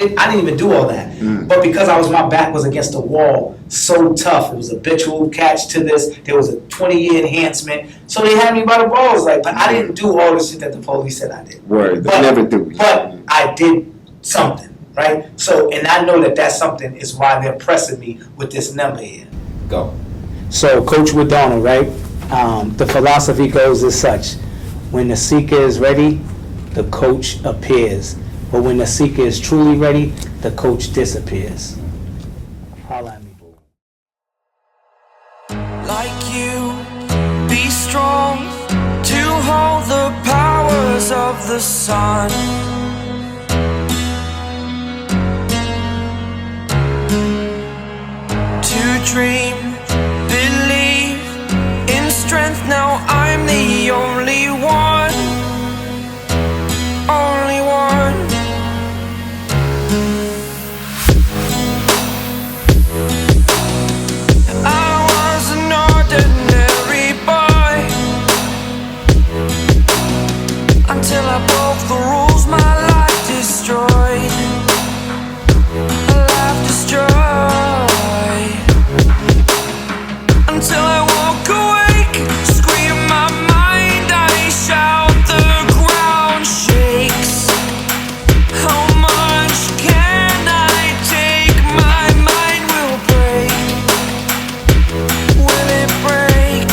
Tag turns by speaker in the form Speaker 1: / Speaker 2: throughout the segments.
Speaker 1: I didn't even do all that. But because my back was against the wall, so tough, it was habitual catch to this, there was a 20-year enhancement, so they had me by the balls, like, but I didn't do all the shit that the police said I did.
Speaker 2: Word, they never do.
Speaker 1: But I did something, right? So, and I know that something is why they're pressing me with this number here.
Speaker 2: Go.
Speaker 3: So, Coach Woodona, right? The philosophy goes as such: when the seeker is ready, the coach appears. But when the seeker is truly ready, the coach disappears. Holla at me, boo.
Speaker 4: Like you, be strong to hold the powers of the sun. To dream, believe in strength. Now I'm the only one, only one. I was an ordinary boy until I broke the rules, my life destroyed, a life destroyed. Until I woke awake, scream my mind, I shout, the ground shakes. How much can I take? My mind will break. Will it break?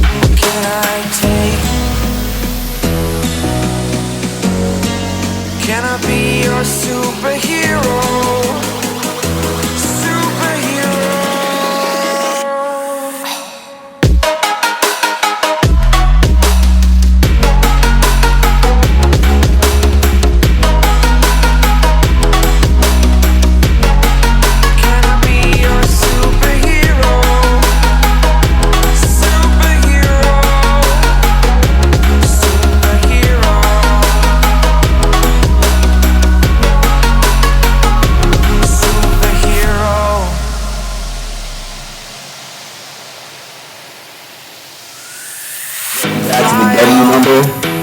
Speaker 4: What can I take? Can I be your superhero?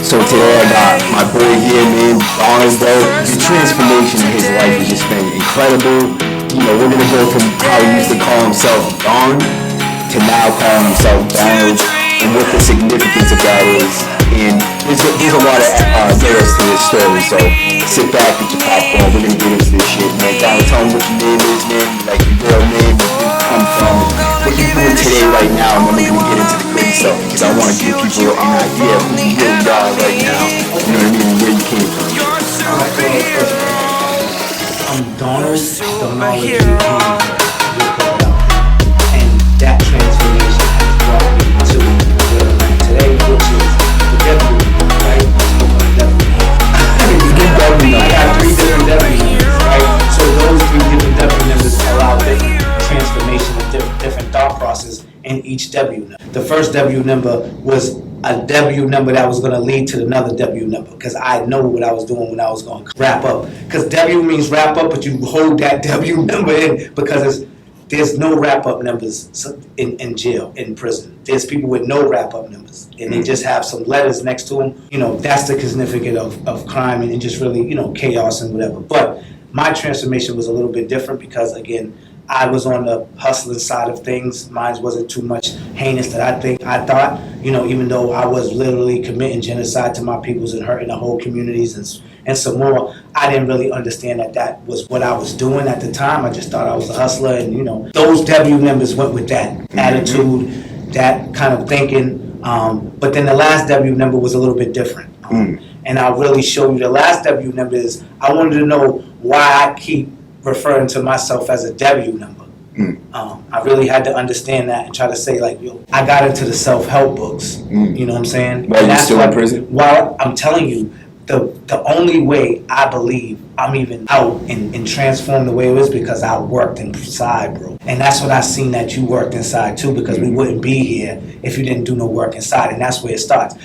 Speaker 2: So today I got my boy here, man, Don, bro. The transformation in his life has just been incredible. You know, we're gonna go from how he used to call himself Don to now calling himself Donald, and what the significance of that is. And there's a lot of layers to this story. So sit back, get your popcorn. We're gonna get into this shit, man. Donald, tell him what your name is, man. Like your real name, where you come from, what you're doing today, right now, and then we're gonna get into the great stuff, because I want to give people an idea of who you really are right now. You know what I mean? Where you came from.
Speaker 1: I'm Donald and that transformation has brought me to where I'm at today, which is the W, right? I got 3 different W numbers, right? So those 3 different W numbers allow different transformation of different thought process in each W number. The first W number was a W number that was going to lead to another W number, because I know what I was doing when I was going to wrap up. Because W means wrap up, but you hold that W number in, because there's no wrap up numbers in jail, in prison. There's people with no wrap up numbers, and they just have some letters next to them. You know, that's the significance of crime and just really, you know, chaos and whatever. But my transformation was a little bit different, because again, I was on the hustling side of things. Mine wasn't too much heinous that I thought, you know, even though I was literally committing genocide to my peoples and hurting the whole communities and some more. I didn't really understand that was what I was doing at the time. I just thought I was a hustler, and, you know, those W members went with that attitude, that kind of thinking. But then the last W number was a little bit different. And I'll really show you the last W number is, I wanted to know why I keep referring to myself as a W number. I really had to understand that and try to say, like, yo, I got into the self-help books. You know what I'm saying?
Speaker 2: While you're still in prison?
Speaker 1: While I'm telling you, the only way I believe I'm even out and transformed the way it was, because I worked inside, bro. And that's what I seen, that you worked inside too, because we wouldn't be here if you didn't do no work inside. And that's where it starts.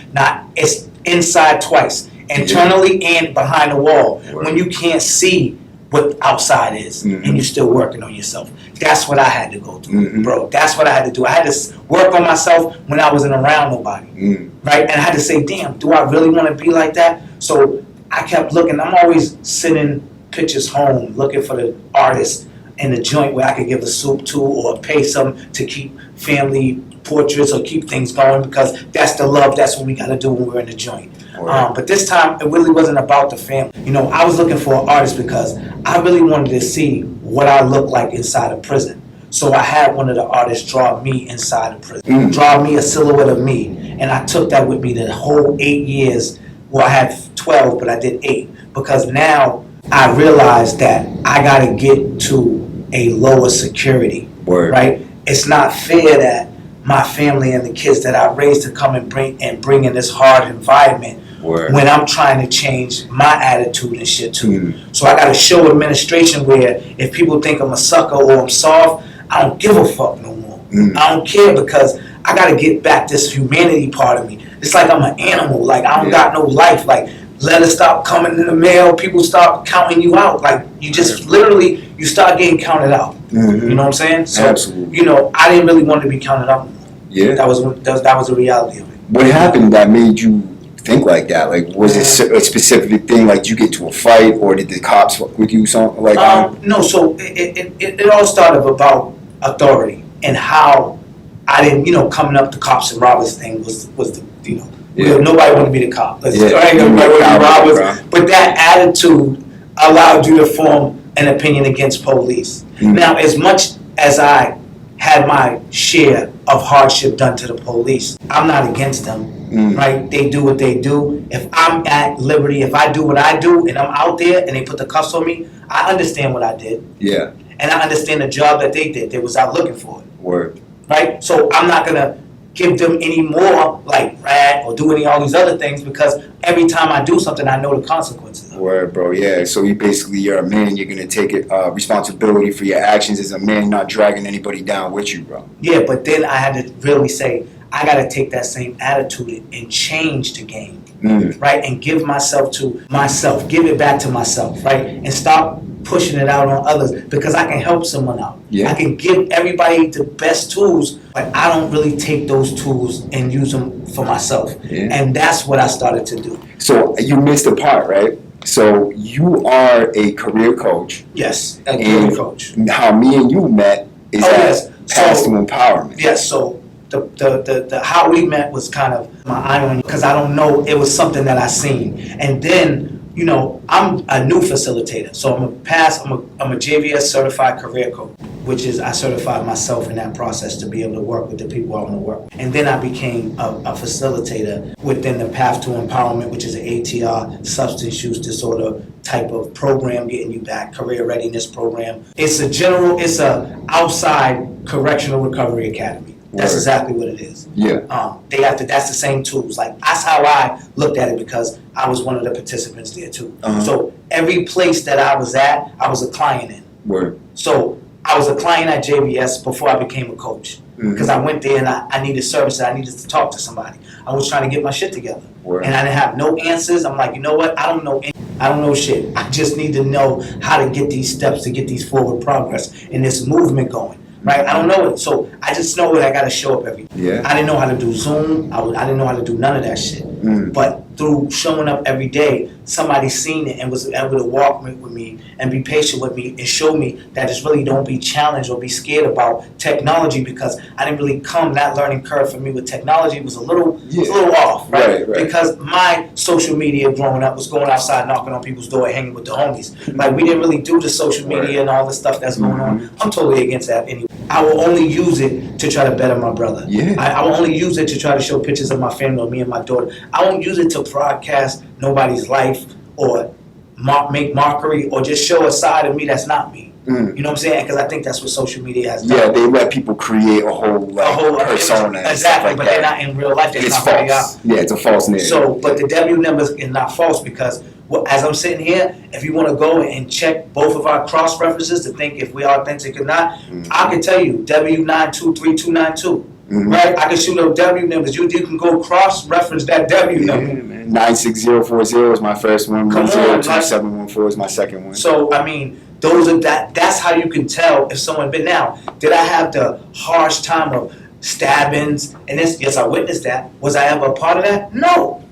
Speaker 1: It's inside twice, internally and behind the wall. When you can't see what outside is, and you're still working on yourself. That's what I had to go through, bro. That's what I had to do. I had to work on myself when I wasn't around nobody, right? And I had to say, damn, do I really want to be like that? So I kept looking. I'm always sitting pictures home, looking for the artist in the joint where I could give a soup to or pay some to keep family portraits or keep things going, because that's the love. That's what we got to do when we're in the joint. But this time, it really wasn't about the family. You know, I was looking for an artist because I really wanted to see what I look like inside a prison. So I had one of the artists draw me inside a prison, draw me a silhouette of me. And I took that with me the whole 8 years. Well, I had 12, but I did 8. Because now I realized that I got to get to a lower security, right? It's not fair that my family and the kids that I raised to come and bring in this hard environment when I'm trying to change my attitude and shit too. So I got to show administration where if people think I'm a sucker or I'm soft, I don't give a fuck no more. I don't care, because I got to get back this humanity part of me. It's like I'm an animal. Like I don't got no life. Like letters stop coming in the mail. People start counting you out. Like you just literally, you start getting counted out. You know what I'm saying? So,
Speaker 2: Absolutely.
Speaker 1: you know, I didn't really want to be counted out.
Speaker 2: Yeah.
Speaker 1: That was the reality of it.
Speaker 2: What happened that made you think like that? Like, was it a specific thing? Like, did you get to a fight, or did the cops fuck with you? Something like
Speaker 1: No. So it all started about authority and how I didn't, you know, coming up the cops and robbers thing was the, you know, nobody wanted to be the cop. Nobody wanted to be robbers. But that attitude allowed you to form an opinion against police. Now, as much as I had my share of hardship done to the police, I'm not against them, right? They do what they do. If I'm at liberty, if I do what I do and I'm out there and they put the cuffs on me, I understand what I did.
Speaker 2: Yeah.
Speaker 1: And I understand the job that they did. They was out looking for it.
Speaker 2: Word.
Speaker 1: Right? So I'm not going to give them any more, like, rat or do any all these other things, because every time I do something, I know the consequences of it.
Speaker 2: Word, bro. Yeah. So you're a man. You're gonna take it responsibility for your actions as a man, not dragging anybody down with you, bro.
Speaker 1: Yeah, but then I had to really say, I got to take that same attitude and change the game, right? And give myself to myself, give it back to myself, right? And stop pushing it out on others, because I can help someone out.
Speaker 2: Yeah.
Speaker 1: I can give everybody the best tools, but I don't really take those tools and use them for myself.
Speaker 2: Yeah.
Speaker 1: And that's what I started to do.
Speaker 2: So you missed a part, right? So you are a career coach.
Speaker 1: Yes, a
Speaker 2: And
Speaker 1: career coach.
Speaker 2: how me and you met is
Speaker 1: yes.
Speaker 2: Path to Empowerment.
Speaker 1: Yes, so the how we met was kind of my irony, because I don't know, it was something that I seen. And then, you know, I'm a new facilitator, so I'm a JVS certified career coach, which is I certified myself in that process to be able to work with the people I want to work with. And then I became a facilitator within the Path to Empowerment, which is an ATR, substance use disorder type of program, getting you back, career readiness program. It's a outside correctional recovery academy. That's
Speaker 2: Word.
Speaker 1: exactly what it is.
Speaker 2: Yeah.
Speaker 1: That's the same tools. Like, that's how I looked at it, because I was one of the participants there too. So every place that I was at, I was a client in.
Speaker 2: Word.
Speaker 1: So I was a client at JVS before I became a coach, because I went there and I needed services. I needed to talk to somebody. I was trying to get my shit together.
Speaker 2: Word.
Speaker 1: And I didn't have no answers. I'm like, you know what? I don't know shit. I just need to know how to get these steps, to get these forward progress in this movement going. Right? I don't know it. So I just know that I got to show up every day.
Speaker 2: Yeah.
Speaker 1: I didn't know how to do Zoom. I didn't know how to do none of that shit. But through showing up every day, somebody seen it and was able to walk with me and be patient with me and show me that it's really, don't be challenged or be scared about technology, because I didn't really that learning curve for me with technology was a little off, right? Because my social media growing up was going outside, knocking on people's door, hanging with the homies. Like, we didn't really do the social media and all the stuff that's going on. I'm totally against that anyway. I will only use it to try to better my brother.
Speaker 2: Yeah.
Speaker 1: I will only use it to try to show pictures of my family or me and my daughter. I won't use it to broadcast nobody's life or make mockery or just show a side of me that's not me. You know what I'm saying? Because I think that's what social media has done.
Speaker 2: Yeah, they let people create a whole persona.
Speaker 1: Exactly,
Speaker 2: like
Speaker 1: but
Speaker 2: that.
Speaker 1: they're not in real life. They're
Speaker 2: It's
Speaker 1: not really
Speaker 2: false.
Speaker 1: out.
Speaker 2: Yeah, it's a false narrative.
Speaker 1: So, but the W numbers is not false, because as I'm sitting here, if you want to go and check both of our cross references to think if we're authentic or not, I can tell you W923292. Right? I can shoot up W numbers. You can go cross reference that W number.
Speaker 2: 96040 is my first one.
Speaker 1: Come on,
Speaker 2: 102714 is my second one.
Speaker 1: So I mean, that's how you can tell if someone been. Now, did I have the harsh time of stabbings and this? Yes, I witnessed that. Was I ever a part of that? No.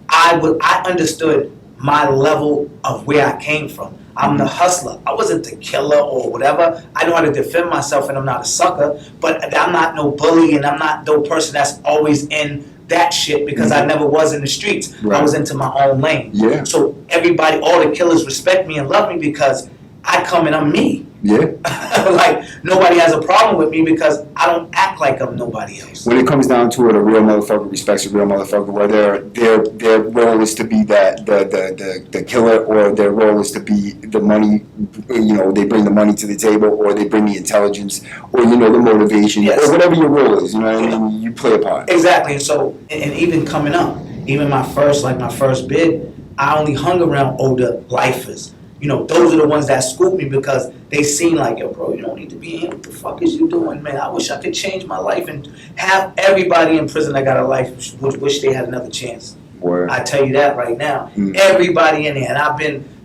Speaker 1: I understood my level of where I came from. I'm the hustler. I wasn't the killer or whatever. I know how to defend myself, and I'm not a sucker. But I'm not no bully, and I'm not no person that's always in that shit because I never was in the streets.
Speaker 2: Right.
Speaker 1: I was into my own lane.
Speaker 2: Yeah.
Speaker 1: So everybody, all the killers respect me and love me because I come and I'm me.
Speaker 2: Yeah.
Speaker 1: Like, nobody has a problem with me because I don't act like I'm nobody else.
Speaker 2: When it comes down to it, a real motherfucker respects a real motherfucker, whether their role is to be the killer or their role is to be the money, they bring the money to the table or they bring the intelligence or, the motivation
Speaker 1: Yes.
Speaker 2: or whatever your role is, you know what I mean? You play a part.
Speaker 1: Exactly. And so, and even coming up, even my first bid, I only hung around older lifers. Those are the ones that scooped me because they seen like, yo, bro, you don't need to be in here. What the fuck is you doing, man? I wish I could change my life and have everybody in prison that got a life wish they had another chance.
Speaker 2: Word.
Speaker 1: I tell you that right now.
Speaker 2: Mm.
Speaker 1: Everybody in there. And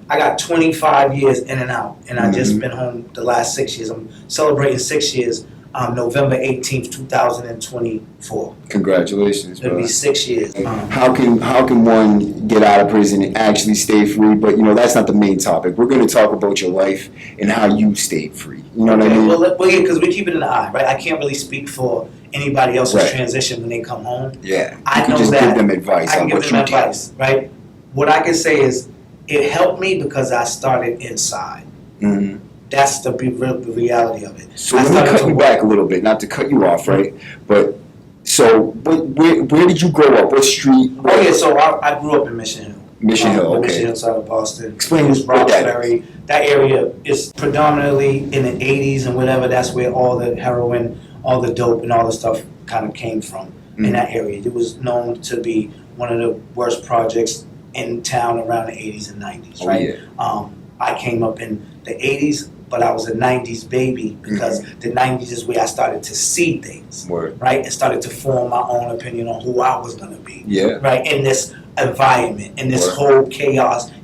Speaker 1: I got 25 years in and out. And I just been home the last 6 years. I'm celebrating 6 years, November 18th, 2024.
Speaker 2: Congratulations,
Speaker 1: It'll
Speaker 2: bro.
Speaker 1: be 6 years.
Speaker 2: How can one get out of prison and actually stay free? But that's not the main topic. We're going to talk about your life and how you stayed free. You know what I mean?
Speaker 1: Well, yeah, because we keep it in the eye, right? I can't really speak for anybody else's
Speaker 2: Right.
Speaker 1: transition when they come home.
Speaker 2: Yeah.
Speaker 1: I
Speaker 2: You can
Speaker 1: know
Speaker 2: just
Speaker 1: that.
Speaker 2: give them advice
Speaker 1: I can
Speaker 2: on
Speaker 1: give
Speaker 2: what
Speaker 1: them
Speaker 2: you did.
Speaker 1: advice, right? What I can say is it helped me because I started inside.
Speaker 2: Mhm.
Speaker 1: That's the reality of it.
Speaker 2: So
Speaker 1: I
Speaker 2: let me
Speaker 1: started
Speaker 2: cut
Speaker 1: to
Speaker 2: you
Speaker 1: work-
Speaker 2: back a little bit, not to cut you off, right? But so where did you grow up? What street?
Speaker 1: Oh yeah, so I grew up in Mission Hill.
Speaker 2: Mission Hill, okay.
Speaker 1: Mission Hill side of Boston.
Speaker 2: Explain
Speaker 1: East
Speaker 2: what that
Speaker 1: Roxbury. That area is predominantly in the 80s and whatever. That's where all the heroin, all the dope, and all the stuff kind of came from in that area. It was known to be one of the worst projects in town around the 80s and 90s,
Speaker 2: Oh,
Speaker 1: right?
Speaker 2: yeah.
Speaker 1: I came up in the 80s, but I was a 90s baby because the 90s is where I started to see things,
Speaker 2: Word.
Speaker 1: right? And started to form my own opinion on who I was going to be,
Speaker 2: Yeah.
Speaker 1: right? In this environment, in this
Speaker 2: Word.
Speaker 1: whole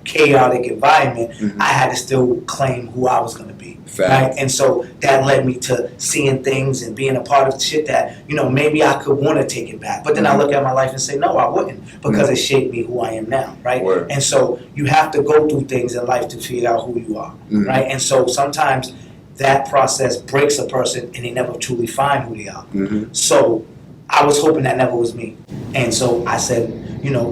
Speaker 1: chaotic environment,
Speaker 2: Mhm.
Speaker 1: I had to still claim who I was going to be,
Speaker 2: Fact.
Speaker 1: right? And so that led me to seeing things and being a part of shit that, maybe I could want to take it back. But then I look at my life and say, no, I wouldn't, because it shaped me who I am now, right?
Speaker 2: Word.
Speaker 1: And so you have to go through things in life to figure out who you are,
Speaker 2: Mhm.
Speaker 1: right? And so sometimes that process breaks a person and they never truly find who they are.
Speaker 2: Mhm.
Speaker 1: So I was hoping that never was me. And so I said,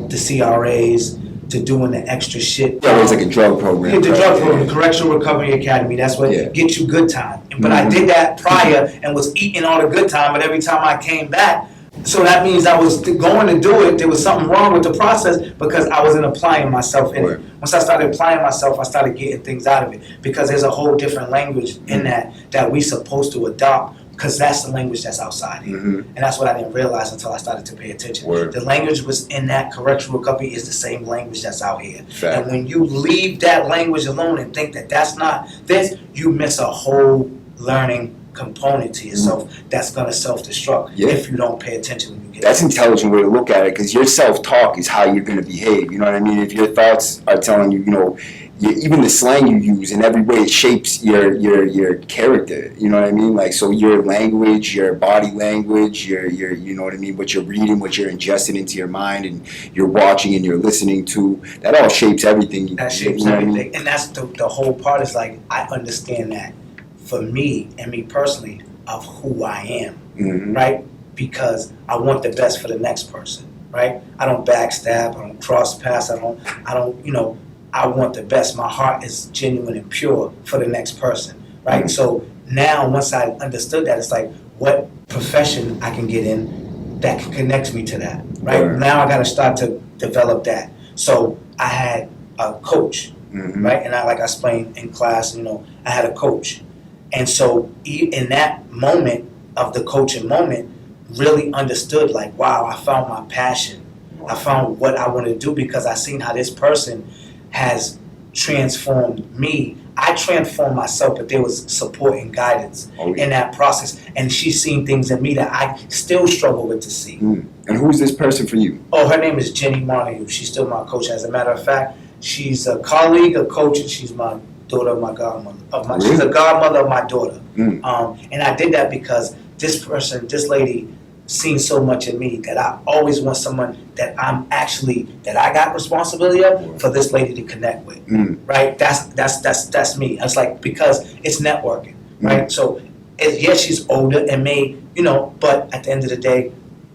Speaker 1: the CRAs, to doing the extra shit.
Speaker 2: Yeah, it was like a drug program.
Speaker 1: Yeah, the
Speaker 2: right?
Speaker 1: drug program, the Correctional Recovery Academy, that's what
Speaker 2: Yeah.
Speaker 1: gets you good time. But I did that prior and was eating all the good time, but every time I came back, so that means I was going to do it, there was something wrong with the process because I wasn't applying myself in it.
Speaker 2: Right.
Speaker 1: Once I started applying myself, I started getting things out of it because there's a whole different language in that we supposed to adopt because that's the language that's outside here.
Speaker 2: Mhm.
Speaker 1: And that's what I didn't realize until I started to pay attention.
Speaker 2: Word.
Speaker 1: The language was in that correctional recovery is the same language that's out here.
Speaker 2: Fact.
Speaker 1: And when you leave that language alone and think that that's not this, you miss a whole learning component to yourself that's going to self-destruct
Speaker 2: Yeah.
Speaker 1: if you don't pay attention when you get
Speaker 2: That's an intelligent way to look at it because your self-talk is how you're going to behave. You know what I mean? If your thoughts are telling you, even the slang you use in every way, it shapes your character. You know what I mean? Like, so your language, your body language, your you know what I mean? What you're reading, what you're ingesting into your mind, and you're watching and you're listening to, that all shapes everything.
Speaker 1: that shapes
Speaker 2: you know what I mean?
Speaker 1: everything. And that's the whole part is like, I understand that for me and me personally of who I am,
Speaker 2: Mhm.
Speaker 1: right? Because I want the best for the next person, right? I don't backstab, I don't cross paths, I don't, I want the best. My heart is genuine and pure for the next person, right?
Speaker 2: Mhm.
Speaker 1: So now, once I understood that, it's like, what profession I can get in that can connect me to that, right?
Speaker 2: Right.
Speaker 1: Now I got to start to develop that. So I had a coach,
Speaker 2: Mhm.
Speaker 1: right? And like I explained in class, I had a coach. And so in that moment of the coaching moment, really understood like, wow, I found my passion. I found what I want to do because I seen how this person has transformed me. I transformed myself, but there was support and guidance
Speaker 2: Oh, yeah.
Speaker 1: in that process. And she's seen things in me that I still struggle with to see.
Speaker 2: And who's this person for you?
Speaker 1: Oh, her name is Jenny Montague. She's still my coach. As a matter of fact, she's a colleague, a coach, and she's my daughter of my godmother. She's a godmother of my daughter.
Speaker 2: Mm.
Speaker 1: And I did that because this lady seen so much in me that I always want someone that that I got responsibility of for this lady to connect with, right? That's me. It's like, because it's networking, right? So, yes, she's older and may, but at the end of the day,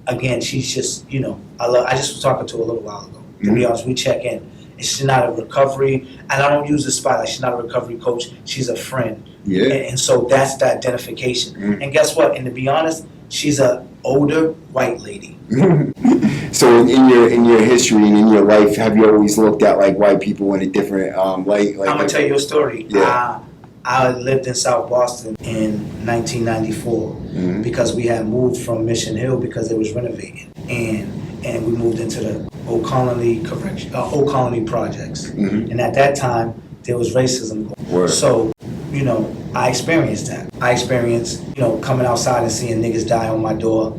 Speaker 1: again, she's just, I just was talking to her a little while ago. To be honest, we check in. And she's not a recovery, and I don't use the spotlight. She's not a recovery coach. She's a friend.
Speaker 2: Yeah.
Speaker 1: And so that's the identification. And guess what? And to be honest, she's a older white lady.
Speaker 2: So in your history and in your life, have you always looked at like white people in a different light?
Speaker 1: I'm gonna tell you a story.
Speaker 2: Yeah.
Speaker 1: I lived in South Boston in 1994 because we had moved from Mission Hill because it was renovating, and we moved into the Old Colony projects. And at that time, there was racism going.
Speaker 2: Word.
Speaker 1: So, I experienced that. I experienced, coming outside and seeing niggas die on my door.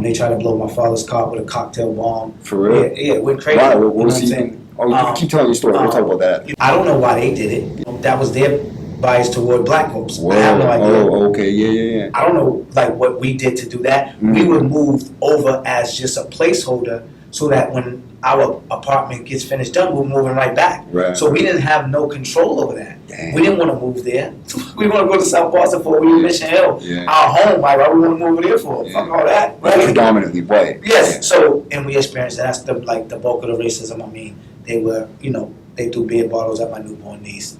Speaker 1: They tried to blow my father's car with a cocktail bomb.
Speaker 2: For real?
Speaker 1: Yeah, it went crazy.
Speaker 2: Why?
Speaker 1: You know
Speaker 2: What was
Speaker 1: what I'm
Speaker 2: he?
Speaker 1: saying?
Speaker 2: Oh, keep telling your story. We'll talk about that.
Speaker 1: I don't know why they did it. That was their bias toward black folks.
Speaker 2: Whoa.
Speaker 1: I have no idea.
Speaker 2: Oh, okay. Yeah.
Speaker 1: I don't know what we did to do that. We were moved over as just a placeholder so that when our apartment gets finished up, we're moving right back.
Speaker 2: Right.
Speaker 1: So we didn't have no control over that.
Speaker 2: Damn.
Speaker 1: We didn't want to move there. We want to go to South Boston for we were in Mission Hill.
Speaker 2: Yeah.
Speaker 1: Our home, why we want to move over there for?
Speaker 2: Yeah.
Speaker 1: Fuck all that.
Speaker 2: But predominantly white.
Speaker 1: Yes.
Speaker 2: Yeah.
Speaker 1: So, and we experienced that. That's the bulk of the racism. I mean, they were, they threw beer bottles at my newborn niece.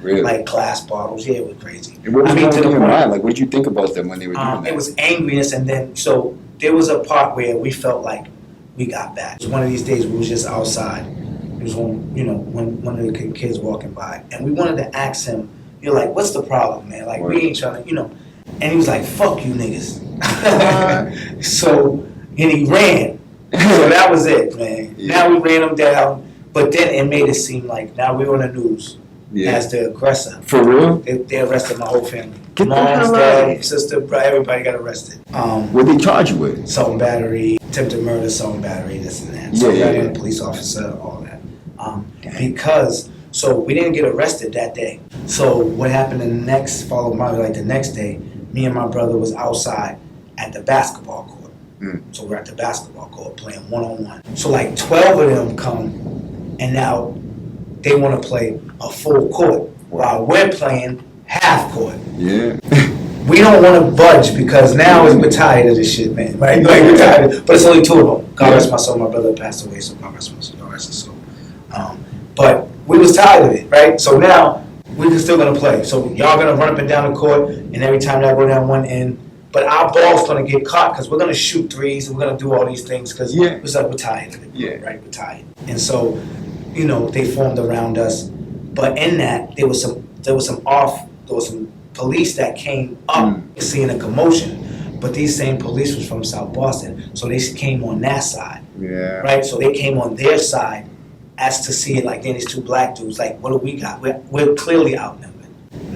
Speaker 2: Really?
Speaker 1: Like glass bottles. Yeah, it was crazy.
Speaker 2: And what was
Speaker 1: to
Speaker 2: going
Speaker 1: the
Speaker 2: through your
Speaker 1: point-
Speaker 2: mind? Like, what did you think about them when they were doing that?
Speaker 1: It was angriness, and then so there was a part where we felt like we got back. It was one of these days we was just outside. It was when one of the kids walking by, and we wanted to ask him, like, what's the problem, man? Like, we ain't trying to, and he was like, fuck you niggas. So, and he ran. So that was it, man.
Speaker 2: Yeah.
Speaker 1: Now we ran him down, but then it made it seem like now we're on the news as the aggressor.
Speaker 2: For real?
Speaker 1: They arrested my whole family.
Speaker 2: Get the
Speaker 1: Mom's,
Speaker 2: hell out.
Speaker 1: dad, sister, bro, everybody got arrested.
Speaker 2: What they charge you with?
Speaker 1: Assault and battery, attempted murder, assault and battery, this and that.
Speaker 2: Yeah,
Speaker 1: So
Speaker 2: yeah,
Speaker 1: yeah,
Speaker 2: yeah.
Speaker 1: police officer, all that. So we didn't get arrested that day. So what happened the next day, me and my brother was outside at the basketball court. So we're at the basketball court playing one-on-one. So like 12 of them come, and now they want to play a full court while we're playing half court.
Speaker 2: Yeah.
Speaker 1: We don't want to budge because now we're tired of this shit, man. Right? Like, we're tired. But it's only two of them. God rest my soul. My brother passed away, so God rest my soul. God rest his soul. But we was tired of it, right? So now we're still gonna play. So y'all gonna run up and down the court, and every time y'all go down one end, but our ball's gonna get caught because we're gonna shoot threes and we're gonna do all these things because it's like we're tired of it.
Speaker 2: Yeah.
Speaker 1: Right? We're tired. And so, they formed around us. But in that, there was some police that came up seeing a commotion. But these same police was from South Boston, so they came on that side.
Speaker 2: Yeah.
Speaker 1: Right? So they came on their side as to see it like, then these two black dudes, like, what do we got? We're clearly outnumbered.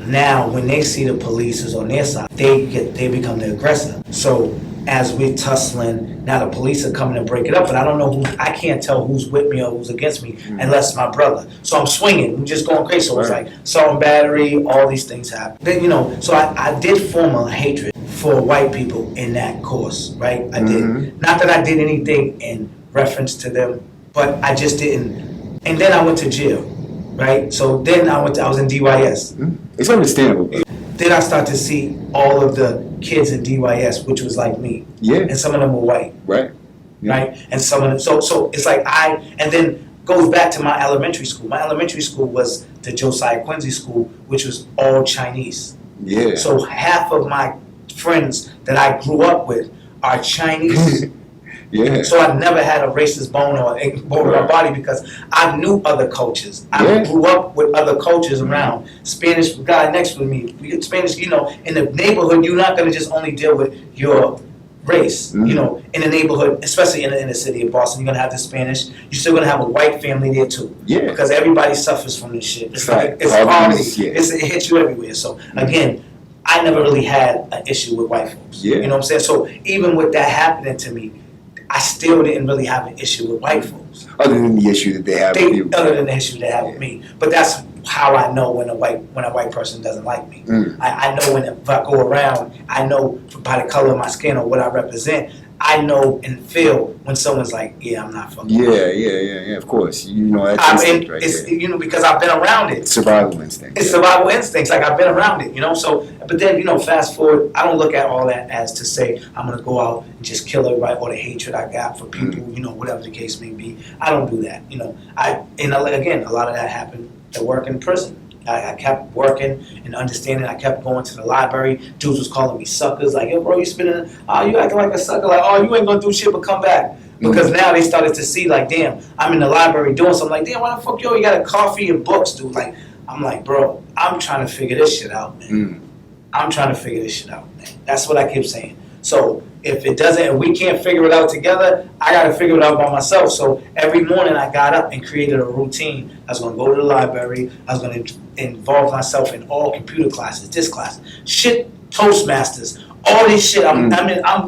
Speaker 1: Now, when they see the police is on their side, they become the aggressor. So as we're tussling, now the police are coming to break it up, but I can't tell who's with me or who's against me unless my brother. So I'm swinging, I'm just going crazy. So it's like assault and battery, all these things happen. Then, so I did form a hatred for white people in that course, right? I did. Not that I did anything in reference to them, but I just didn't. And then I went to jail, right? So then I was in DYS.
Speaker 2: It's understandable.
Speaker 1: Then I started to see all of the kids in DYS, which was like me.
Speaker 2: Yeah.
Speaker 1: And some of them were white,
Speaker 2: Right. Yeah.
Speaker 1: right? And some of them, so it's like and then goes back to my elementary school. My elementary school was the Josiah Quincy School, which was all Chinese.
Speaker 2: Yeah.
Speaker 1: So half of my friends that I grew up with are Chinese.
Speaker 2: Yeah.
Speaker 1: So I never had a racist bone in my body because I knew other cultures. I grew up with other cultures around. Spanish guy next to me. Spanish, in the neighborhood, you're not going to just only deal with your race. In the neighborhood, especially in the city of Boston, you're going to have the Spanish. You're still going to have a white family there too.
Speaker 2: Yeah.
Speaker 1: Because everybody suffers from this shit. It's
Speaker 2: Right.
Speaker 1: like, it's
Speaker 2: All
Speaker 1: poverty.
Speaker 2: these, yeah.
Speaker 1: It hits you everywhere. So again, I never really had an issue with white folks.
Speaker 2: Yeah.
Speaker 1: You know what I'm saying? So even with that happening to me, I still didn't really have an issue with white folks.
Speaker 2: Other than the issue that they have with you.
Speaker 1: Other than the issue they have with me. But that's how I know when a white person doesn't like me. I know if I go around, I know by the color of my skin or what I represent, I know and feel when someone's like, yeah, I'm not fucking.
Speaker 2: Yeah. Of course, you know that's instinct right
Speaker 1: it's,
Speaker 2: there.
Speaker 1: you know, because I've been around it.
Speaker 2: Survival instinct.
Speaker 1: It's survival instincts. Like I've been around it, you know. So, but then fast forward. I don't look at all that as to say I'm gonna go out and just kill everybody or the hatred I got for people, whatever the case may be. I don't do that, again, a lot of that happened at work in prison. I kept working and understanding. I kept going to the library. Dudes was calling me suckers. Like, yo, bro, you acting like a sucker. Like, oh, you ain't gonna do shit but come back. Because now they started to see, like, damn, I'm in the library doing something. Like, damn, why the fuck, you got a coffee and books, dude? Like, I'm like, bro, I'm trying to figure this shit out, man. I'm trying to figure this shit out, man. That's what I keep saying. So if we can't figure it out together, I got to figure it out by myself. So every morning I got up and created a routine. I was going to go to the library. I was going to involve myself in all computer classes, this class, shit, Toastmasters, all this shit. I'm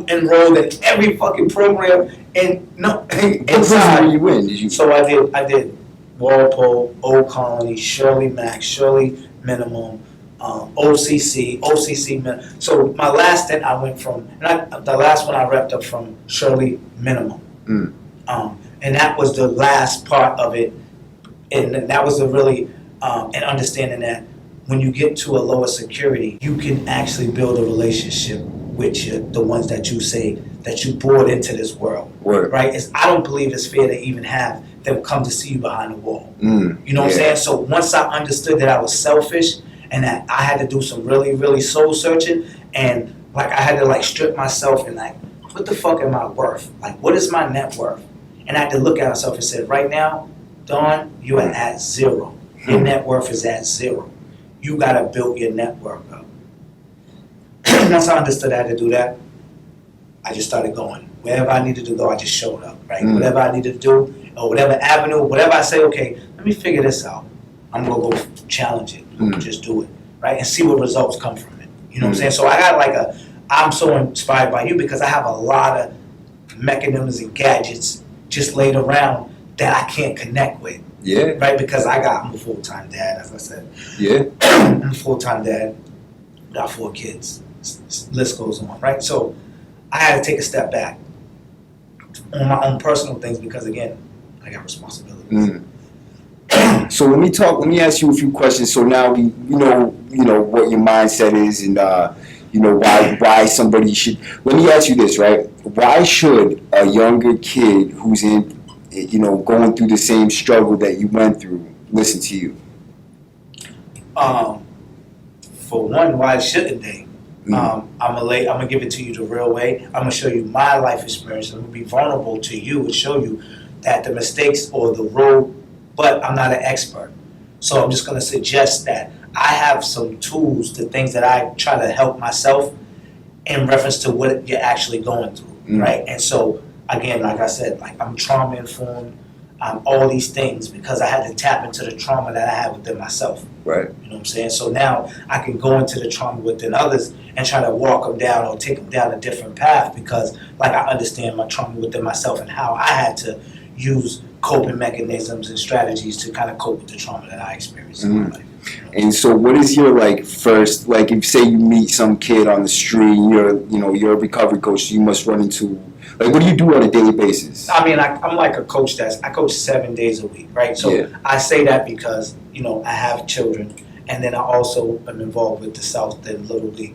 Speaker 1: enrolled in every fucking program inside.
Speaker 2: You win? Did you?
Speaker 1: So I did Walpole, Old Colony, Shirley Max, Shirley Minimum, OCC, so my last stint I went from, the last one I wrapped up from Shirley Minimum. And that was the last part of it, and that was an understanding that when you get to a lower security, you can actually build a relationship with the ones that you say that you brought into this world.
Speaker 2: Word.
Speaker 1: Right? I don't believe it's fair to even have them come to see you behind the wall. You know what I'm saying? So once I understood that I was selfish, and that I had to do some really, really soul searching, and like I had to like strip myself and like, what the fuck am I worth? Like, what is my net worth? And I had to look at myself and said, right now, Don, you are at zero. Your net worth is at zero. You gotta build your net worth up. Once I understood I had to do that, I just started going. Wherever I needed to go, I just showed up, right? Whatever I needed to do, or whatever avenue, whatever I say, okay, let me figure this out. I'm gonna go challenge it. Just do it, right? And see what results come from it. You know what I'm saying? So I got I'm so inspired by you because I have a lot of mechanisms and gadgets just laid around that I can't connect with.
Speaker 2: Yeah.
Speaker 1: Right? Because I'm a full-time dad, as I said.
Speaker 2: Yeah.
Speaker 1: I'm a full-time dad, got 4 kids. List goes on, right? So I had to take a step back on my own personal things because, again, I got responsibilities.
Speaker 2: So let me ask you a few questions. So now we know what your mindset is, and why somebody should. Let me ask you this, right? Why should a younger kid who's going through the same struggle that you went through listen to you?
Speaker 1: For one, why shouldn't they? I'm gonna give it to you the real way. I'm gonna show you my life experience. I'm gonna be vulnerable to you and show you that the mistakes or the road. But I'm not an expert. So I'm just going to suggest that I have some tools, the things that I try to help myself in reference to what you're actually going through, right? And so, again, like I said, like I'm trauma informed, all these things because I had to tap into the trauma that I had within myself.
Speaker 2: Right.
Speaker 1: You know what I'm saying? So now I can go into the trauma within others and try to walk them down or take them down a different path because, like, I understand my trauma within myself and how I had to use coping mechanisms and strategies to kind of cope with the trauma that I experienced in my life.
Speaker 2: And so what is your first, if say you meet some kid on the street, you're a recovery coach, so you must run into, what do you do on a daily basis?
Speaker 1: I mean, I'm like a coach I coach 7 days a week, right? So I say that because, I have children, and then I also am involved with the South End Little League,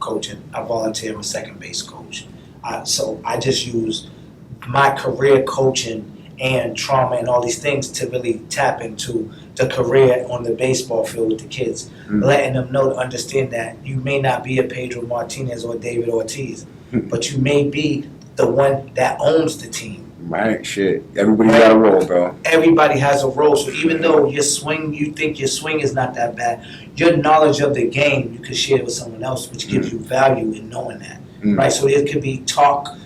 Speaker 1: coaching. I volunteer as a second base coach. So I just use my career coaching and trauma and all these things to really tap into the career on the baseball field with the kids, letting them know to understand that you may not be a Pedro Martinez or David Ortiz, but you may be the one that owns the team.
Speaker 2: Right, shit. Everybody got a role, bro.
Speaker 1: Everybody has a role. So even though you think your swing is not that bad, your knowledge of the game you can share with someone else, which gives you value in knowing that. Right? So it could be talk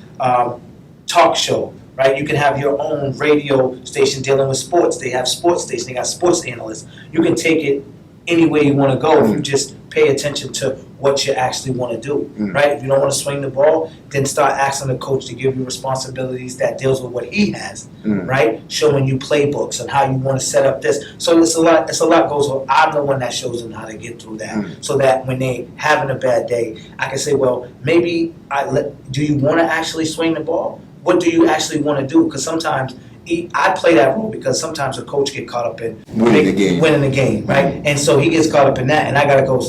Speaker 1: show. Right, you can have your own radio station dealing with sports. They have sports stations. They got sports analysts. You can take it any way you want to go if you just pay attention to what you actually want to do, right? If you don't want to swing the ball, then start asking the coach to give you responsibilities that deals with what he has, right? Showing you playbooks and how you want to set up this. So it's a lot goes on. I'm the one that shows them how to get through that, so that when they having a bad day, I can say, well, maybe do you want to actually swing the ball? What do you actually want to do? Because sometimes I play that role because sometimes a coach get caught up in winning the game, right? And so he gets caught up in that, and I gotta go,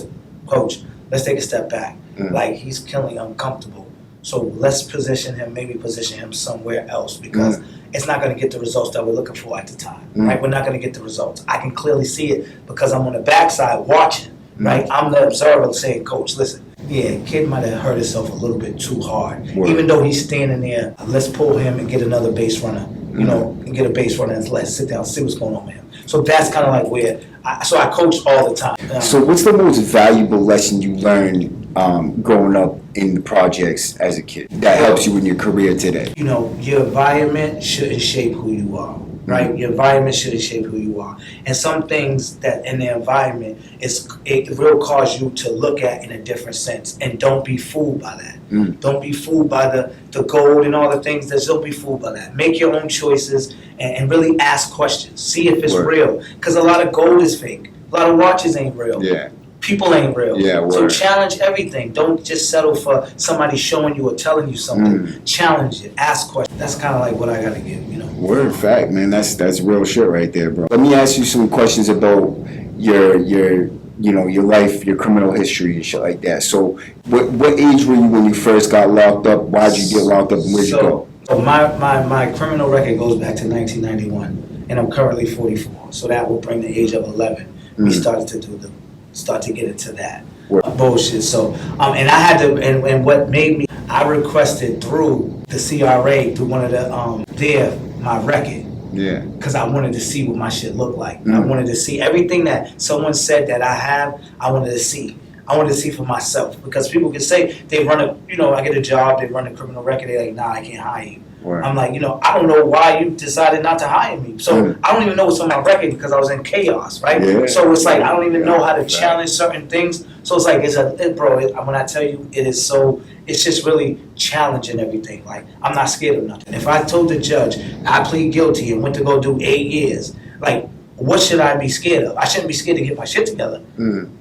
Speaker 1: coach, let's take a step back. Like, he's killing uncomfortable. So let's position him somewhere else, because it's not going to get the results that we're looking for at the time, right? We're not going to get the results. I can clearly see it because I'm on the backside watching, right? I'm the observer saying, coach, listen, yeah, kid might have hurt himself a little bit too hard. Even though he's standing there, let's pull him and get another base runner, and get a base runner and let's sit down, see what's going on with him. So that's kind of like where, I coach all the time.
Speaker 2: So what's the most valuable lesson you learned growing up in the projects as a kid that helps you in your career today?
Speaker 1: Your environment shouldn't shape who you are, right? Your environment shouldn't shape who you are. And some things that in the environment, it will cause you to look at in a different sense. And don't be fooled by that. Don't be fooled by the gold and all the things. Don't be fooled by that. Make your own choices and really ask questions. See if it's real. Because a lot of gold is fake. A lot of watches ain't real.
Speaker 2: Yeah.
Speaker 1: People ain't real.
Speaker 2: Yeah,
Speaker 1: so challenge everything. Don't just settle for somebody showing you or telling you something. Challenge it. Ask questions. That's kind of like what I got to give,
Speaker 2: Word fact, man. That's real shit right there, bro. Let me ask you some questions about your life, your criminal history and shit like that. So what age were you when you first got locked up? Why'd you get locked up and where'd you go?
Speaker 1: So my criminal record goes back to 1991, and I'm currently 44. So that will bring the age of 11. We started to get into that bullshit. So and I had to, and what made me, I requested through the CRA, through one of my record.
Speaker 2: Yeah.
Speaker 1: Because I wanted to see what my shit looked like. I wanted to see everything that someone said that I have. I wanted to see. I wanted to see for myself, because people can say they run I get a job, they run a criminal record, they're like, nah, I can't hire you. Right. I'm like, I don't know why you decided not to hire me. So I don't even know what's on my record because I was in chaos, right? Yeah. So it's like, I don't even know how to challenge certain things. So it's like, when I tell you, it's just really challenging everything. Like, I'm not scared of nothing. If I told the judge I plead guilty and went to go do 8 years, like, what should I be scared of? I shouldn't be scared to get my shit together.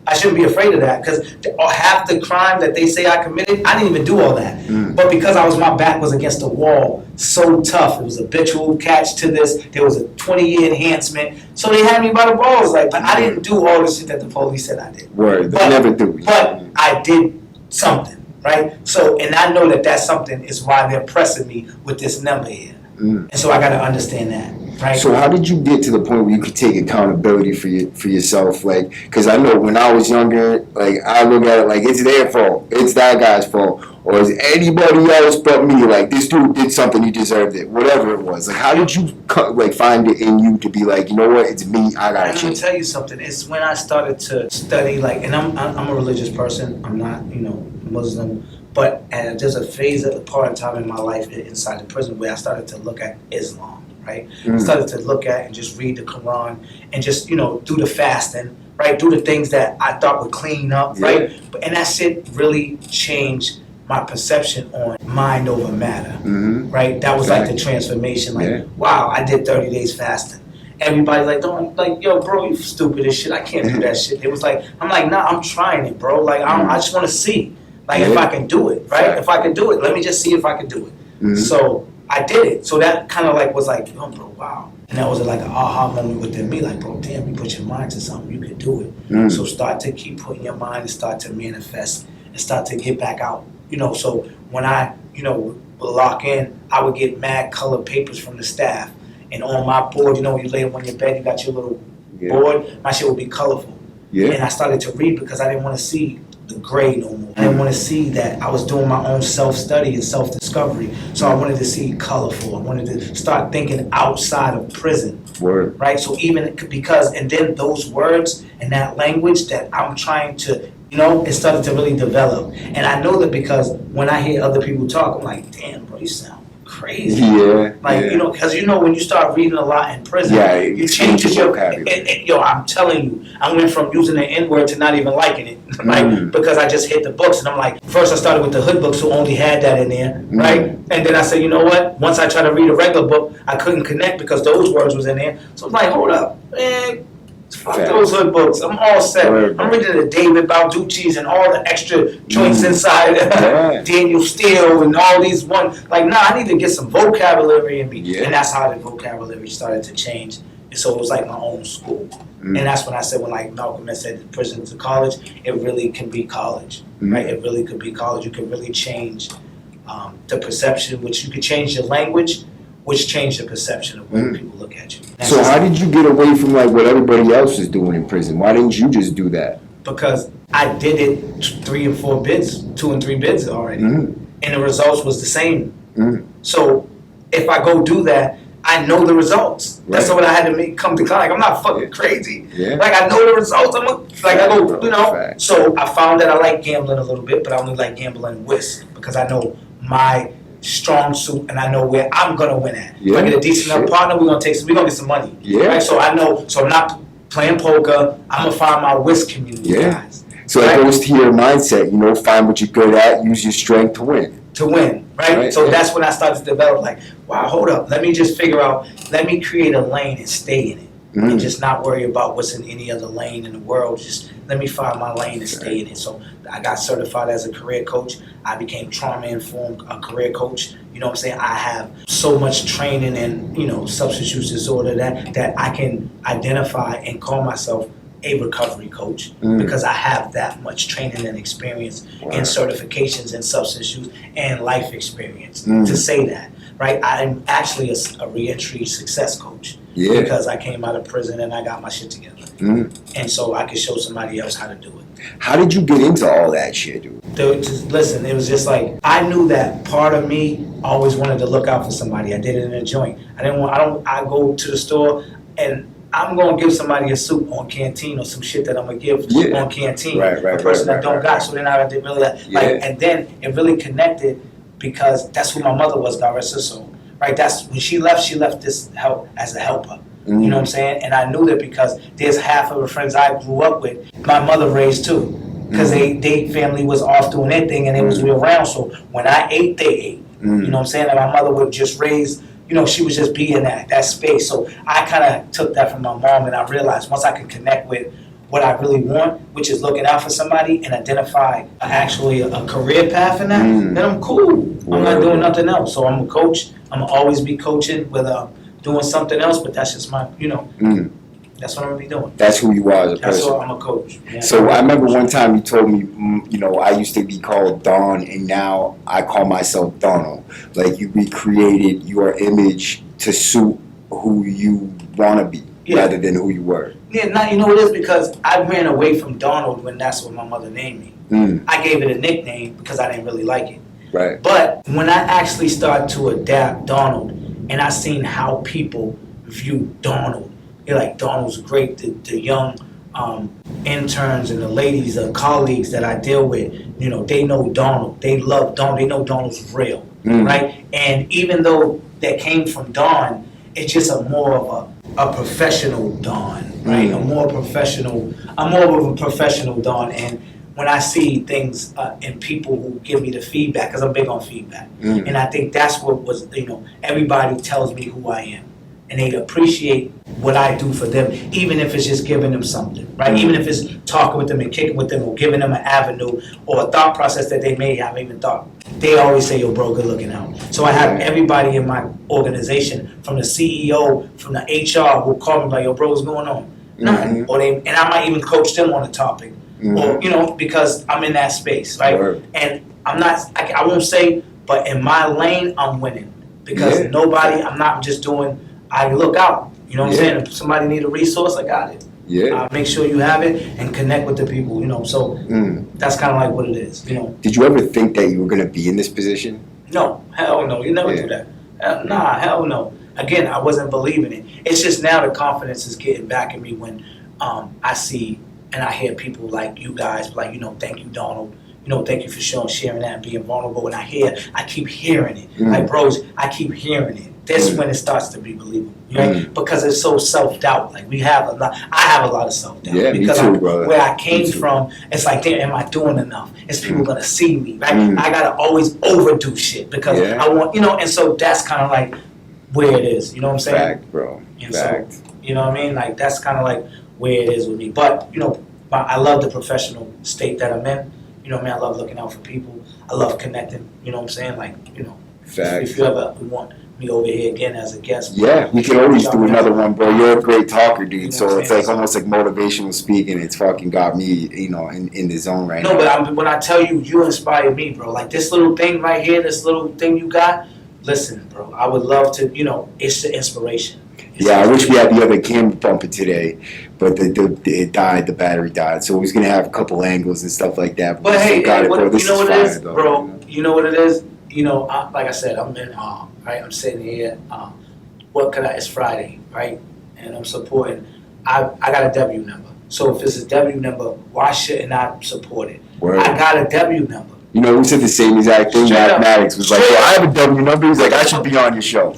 Speaker 1: I shouldn't be afraid of that, because half the crime that they say I committed, I didn't even do all that. But because my back was against the wall so tough, it was a habitual catch to this, there was a 20-year enhancement, so they had me by the balls. Like, but I didn't do all the shit that the police said I did.
Speaker 2: Word, they never do.
Speaker 1: But I did something, right? So, and I know that something is why they're pressing me with this number here. And so I got to understand that. Right.
Speaker 2: So how did you get to the point where you could take accountability for yourself? Like, because I know when I was younger, like, I look at it like it's their fault, it's that guy's fault, or is anybody else but me? Like, this dude did something, he deserved it, whatever it was. Like, how did you find it in you to be like, you know what, it's me, I gotta change?
Speaker 1: Let me tell you something. It's when I started to study, like, and I'm a religious person. I'm not, Muslim. But there's a phase at a part of time in my life inside the prison where I started to look at Islam. Right? Started to look at and just read the Quran and just, do the fasting, right? Do the things that I thought would clean up, right? And that shit really changed my perception on mind over matter, right? That was like the transformation. Like, wow, I did 30 days fasting. Everybody's like, don't, like, yo, bro, you stupid as shit. I can't do that shit. It was like, I'm like, nah, I'm trying it, bro. Like, I just want to see, like, if I can do it, right? If I can do it, let me just see if I can do it. So I did it. So that kind of like was like, oh, bro, wow. And that was like an aha moment within me. Like, bro, damn, you put your mind to something, you can do it. So start to keep putting your mind and start to manifest and start to get back out. So when I, would lock in, I would get mad colored papers from the staff. And on my board, when you lay on your bed, you got your little board, my shit would be colorful. And I started to read because I didn't want to see the gray no more. I didn't want to see that I was doing my own self-study and self-discovery. So I wanted to see colorful. I wanted to start thinking outside of prison.
Speaker 2: Word.
Speaker 1: Right? So even because, and then those words and that language that I'm trying to, it started to really develop. And I know that because when I hear other people talk, I'm like, damn, bro, you sound crazy.
Speaker 2: Yeah.
Speaker 1: Like,
Speaker 2: yeah.
Speaker 1: you know, because you know, when you start reading a lot in prison,
Speaker 2: Yeah,
Speaker 1: you
Speaker 2: it
Speaker 1: change
Speaker 2: changes
Speaker 1: your
Speaker 2: vocabulary.
Speaker 1: Yo, I'm telling you, I went from using the N-word to not even liking it, right? Because I just hit the books, and I'm like, first I started with the hood books, who only had that in there, right? And then I said, you know what? Once I tried to read a regular book, I couldn't connect because those words was in there. So I'm like, hold up, man. Fuck
Speaker 2: Facts.
Speaker 1: those hood books. I'm all set.
Speaker 2: Word,
Speaker 1: I'm
Speaker 2: bro.
Speaker 1: reading the David Balducci's and all the extra joints inside.
Speaker 2: Yeah.
Speaker 1: Daniel Steele and all these one. Like, nah, I need to get some vocabulary and be.
Speaker 2: Yeah.
Speaker 1: And that's how the vocabulary started to change. And so it was like my own school. And that's when I said, when like Malcolm X said, prison to college, it really can be college, right? It really could be college. You can really change the perception, which you could change your language, which changed the perception of when people look at you. That's
Speaker 2: So
Speaker 1: just
Speaker 2: how did you get away from like what everybody else was doing in prison? Why didn't you just do that?
Speaker 1: because I did it 3 and 4 bids, 2 and 3 bids already, and the results was the same. So if I go do that, I know the results. That's
Speaker 2: Right.
Speaker 1: what I had to make come to like. I'm not fucking crazy.
Speaker 2: Yeah.
Speaker 1: Like I know the results. I go,
Speaker 2: Fact,
Speaker 1: you know.
Speaker 2: fact.
Speaker 1: So I found that I like gambling a little bit, but I only like gambling whist because I know my strong suit and I know where I'm gonna win at. If I
Speaker 2: Yeah.
Speaker 1: get a decent enough partner, we're gonna get some money.
Speaker 2: Yeah.
Speaker 1: Right? So I know. So I'm not playing poker. I'm gonna find my whist community
Speaker 2: Yeah.
Speaker 1: guys
Speaker 2: So it goes to your mindset, you know, find what you're good at, use your strength to win.
Speaker 1: to win, right?
Speaker 2: Right,
Speaker 1: So
Speaker 2: yeah.
Speaker 1: that's when I started to develop like, wow, hold up, let me just figure out, let me create a lane and stay in it. And just not worry about what's in any other lane in the world. Just let me find my lane and stay in it. So I got certified as a career coach. I became trauma-informed career coach. You know what I'm saying? I have so much training in, you know, substance use disorder that I can identify and call myself a recovery coach because I have that much training and experience and certifications in substance use and life experience to say that, right? I'm actually a reentry success coach because I came out of prison and I got my shit together. And so I could show somebody else how to do it.
Speaker 2: How did you get into all that shit, dude?
Speaker 1: Listen, it was just like I knew that part of me always wanted to look out for somebody. I did it in a joint. I go to the store and I'm gonna give somebody a soup on Canteen or some shit that I'm gonna give on Canteen.
Speaker 2: Right,
Speaker 1: a person that don't got. So then I didn't really and then it really connected because that's who my mother was, God rest her soul. Right, that's when she left this help as a helper. You know what I'm saying? And I knew that because there's half of the friends I grew up with, my mother raised too. Because they family was off doing their thing and they was around. So when I ate, they ate. You know what I'm saying? And my mother would just raise, you know, she would just be in that space. So I kind of took that from my mom and I realized once I could connect with what I really want, which is looking out for somebody and identify actually a career path in that, then I'm cool. I'm not doing nothing else. So I'm a coach. I'm gonna always be coaching whether I'm doing something else, but that's just my, you know, that's what I'm gonna be doing.
Speaker 2: That's who you are as a
Speaker 1: That's
Speaker 2: person.
Speaker 1: what I'm a coach. Yeah.
Speaker 2: So I remember one time you told me, you know, I used to be called Don and now I call myself Donald. Like you recreated your image to suit who you want to be rather than who you were.
Speaker 1: Yeah, now you know what it is because I ran away from Donald when that's what my mother named me. I gave it a nickname because I didn't really like it.
Speaker 2: Right.
Speaker 1: But when I actually started to adapt Donald and I seen how people view Donald, they're like, Donald's great. The young interns and the ladies, the colleagues that I deal with, you know, they know Donald. They love Donald. They know Donald's real, right? And even though that came from Don, it's just a more of a professional Don, right? I'm more of a professional Don. And when I see things in people who give me the feedback, because I'm big on feedback, and I think that's what was, you know, everybody tells me who I am. And they appreciate what I do for them, even if it's just giving them something, right? Even if it's talking with them and kicking with them or giving them an avenue or a thought process that they may have even thought. They always say, yo, bro, good looking out. So I have everybody in my organization, from the CEO, from the HR, who call me like, yo, bro, what's going on? Nothing. Or and I might even coach them on the topic. Or, you know, because I'm in that space, right?
Speaker 2: Word.
Speaker 1: And I'm not, I won't say, but in my lane, I'm winning. Because I'm not just doing, I look out. You know what I'm saying? If somebody need a resource, I got it.
Speaker 2: Yeah.
Speaker 1: Make sure you have it and connect with the people, you know. So that's kind of like what it is, you know.
Speaker 2: Did you ever think that you were going to be in this position?
Speaker 1: No, hell no. You never do that. Hell no. Again, I wasn't believing it. It's just now the confidence is getting back in me when I see and I hear people like you guys, like, you know, thank you, Donald. thank you for sharing that and being vulnerable. And I keep hearing it. Like, bros, I keep hearing it. That's when it starts to be believable, right? Because it's so self-doubt. Like, I have a lot of self-doubt.
Speaker 2: Yeah, me
Speaker 1: because
Speaker 2: too, brother.
Speaker 1: where I came from, it's like, damn, am I doing enough? Is people gonna see me, right? I gotta always overdo shit because I want, and so that's kind of like where it is, you know what I'm saying?
Speaker 2: Fact, bro.
Speaker 1: And
Speaker 2: Fact.
Speaker 1: so, you know what I mean? Like, that's kind of like where it is with me. But, I love the professional state that I'm in. You know what I mean? I love looking out for people. I love connecting, you know what I'm saying? Like,
Speaker 2: Fact.
Speaker 1: if you ever want me over here again as a guest.
Speaker 2: Yeah, we can always do another one, bro. You're a great talker, dude.
Speaker 1: You know
Speaker 2: So
Speaker 1: what I'm
Speaker 2: it's
Speaker 1: saying?
Speaker 2: like almost like motivational speaking. It's fucking got me, in the zone right
Speaker 1: No,
Speaker 2: now.
Speaker 1: but when I tell you, you inspire me, bro. Like, this little thing right here, this little thing you got, listen, bro, I would love to, it's the inspiration.
Speaker 2: Yeah, I wish we had the other camera bumper today, but it died. The battery died, so we was gonna have a couple angles and stuff like that.
Speaker 1: But
Speaker 2: we
Speaker 1: hey,
Speaker 2: still got it, bro. This
Speaker 1: you know
Speaker 2: is
Speaker 1: what it is,
Speaker 2: fire, though,
Speaker 1: bro? You know what it is? Like I said, I'm in right? I'm sitting here. It's Friday, right? And I'm supporting. I got a W number. So if it's a W number, why shouldn't I support it?
Speaker 2: Word.
Speaker 1: I got a W number.
Speaker 2: We said the same exact thing.
Speaker 1: Straight up.
Speaker 2: Mathematics was like,
Speaker 1: Straight
Speaker 2: I have a W number. He's like, I should be on your show.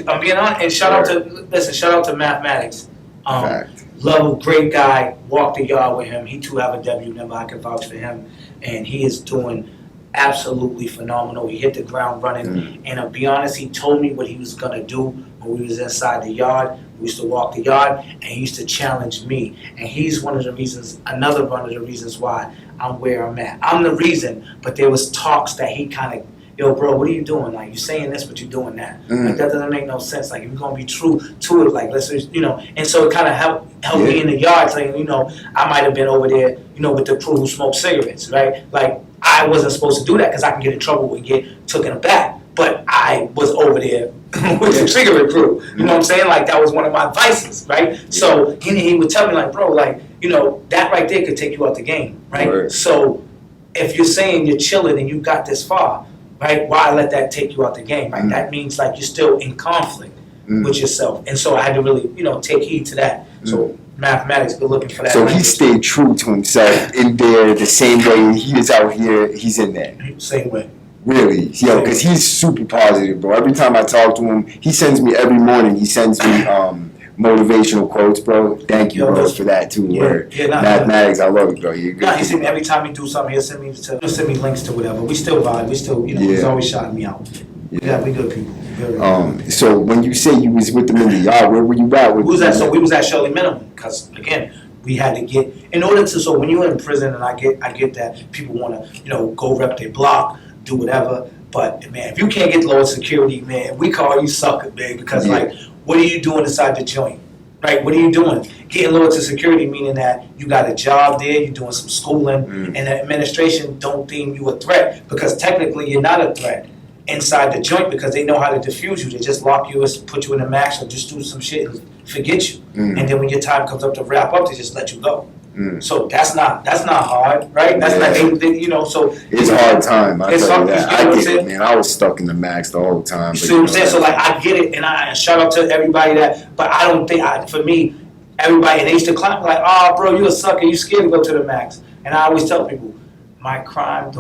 Speaker 1: I'm being honest. And shout out to Mathematics.
Speaker 2: Fact.
Speaker 1: Love, great guy. Walked the yard with him. He too have a W number. I can vouch for him, and he is doing absolutely phenomenal. He hit the ground running, and to be honest, he told me what he was gonna do when we was inside the yard. We used to walk the yard, and he used to challenge me. And he's another one of the reasons why I'm where I'm at. I'm the reason, but there was talks that he kind of, yo, bro, what are you doing? Like, you're saying this, but you're doing that. Like, that doesn't make no sense. Like, if you're gonna be true to it, like, let's, and so it kind of helped me in the yard, saying, I might have been over there, with the crew who smoked cigarettes, right? Like, I wasn't supposed to do that because I can get in trouble and get taken aback. But I was over there with the cigarette crew. You know what I'm saying? Like, that was one of my vices, right? So he would tell me, like, bro, like, that right there could take you out the game, right?
Speaker 2: Word.
Speaker 1: So if you're saying you're chilling and you got this far, right, why let that take you out the game, right? That means, like, you're still in conflict with yourself. And so I had to really, take heed to that. So Mathematics, been looking for that.
Speaker 2: So he stayed true to himself in there the same way he is out here. He's in there.
Speaker 1: Same way.
Speaker 2: Really, because he's super positive, bro. Every time I talk to him, he sends me every morning. He sends me motivational quotes, bro. Thank you, bro, for that too. Mathematics, I love it, bro. You're good.
Speaker 1: He send me every time he do something. He'll send me links to whatever. We still vibe. We still, he's always shouting me out. Yeah, we good people.
Speaker 2: So when you say you was with them in the yard, where were you at?
Speaker 1: We was at Shirley Minimum because again, we had to get in order to. So when you're in prison, and I get that people want to go rep their block, do whatever. But man, if you can't get lower security, man, we call you sucker, man. Because like, what are you doing inside the joint? Right? What are you doing? Getting lower to security, meaning that you got a job there, you're doing some schooling, and the administration don't deem you a threat because technically you're not a threat inside the joint because they know how to defuse you. They just lock you, put you in a max, or just do some shit and forget you. And then when your time comes up to wrap up, they just let you go. So that's not hard, right? That's not so
Speaker 2: it's a hard time. I tell you that. I get it,
Speaker 1: it,
Speaker 2: man. I was stuck in the max the whole time.
Speaker 1: You see what I'm saying? So like, I get it, and I shout out to everybody but I don't think for me, everybody, and they used to clown me like, oh, bro, you a sucker, you scared to go to the max. And I always tell people, my crime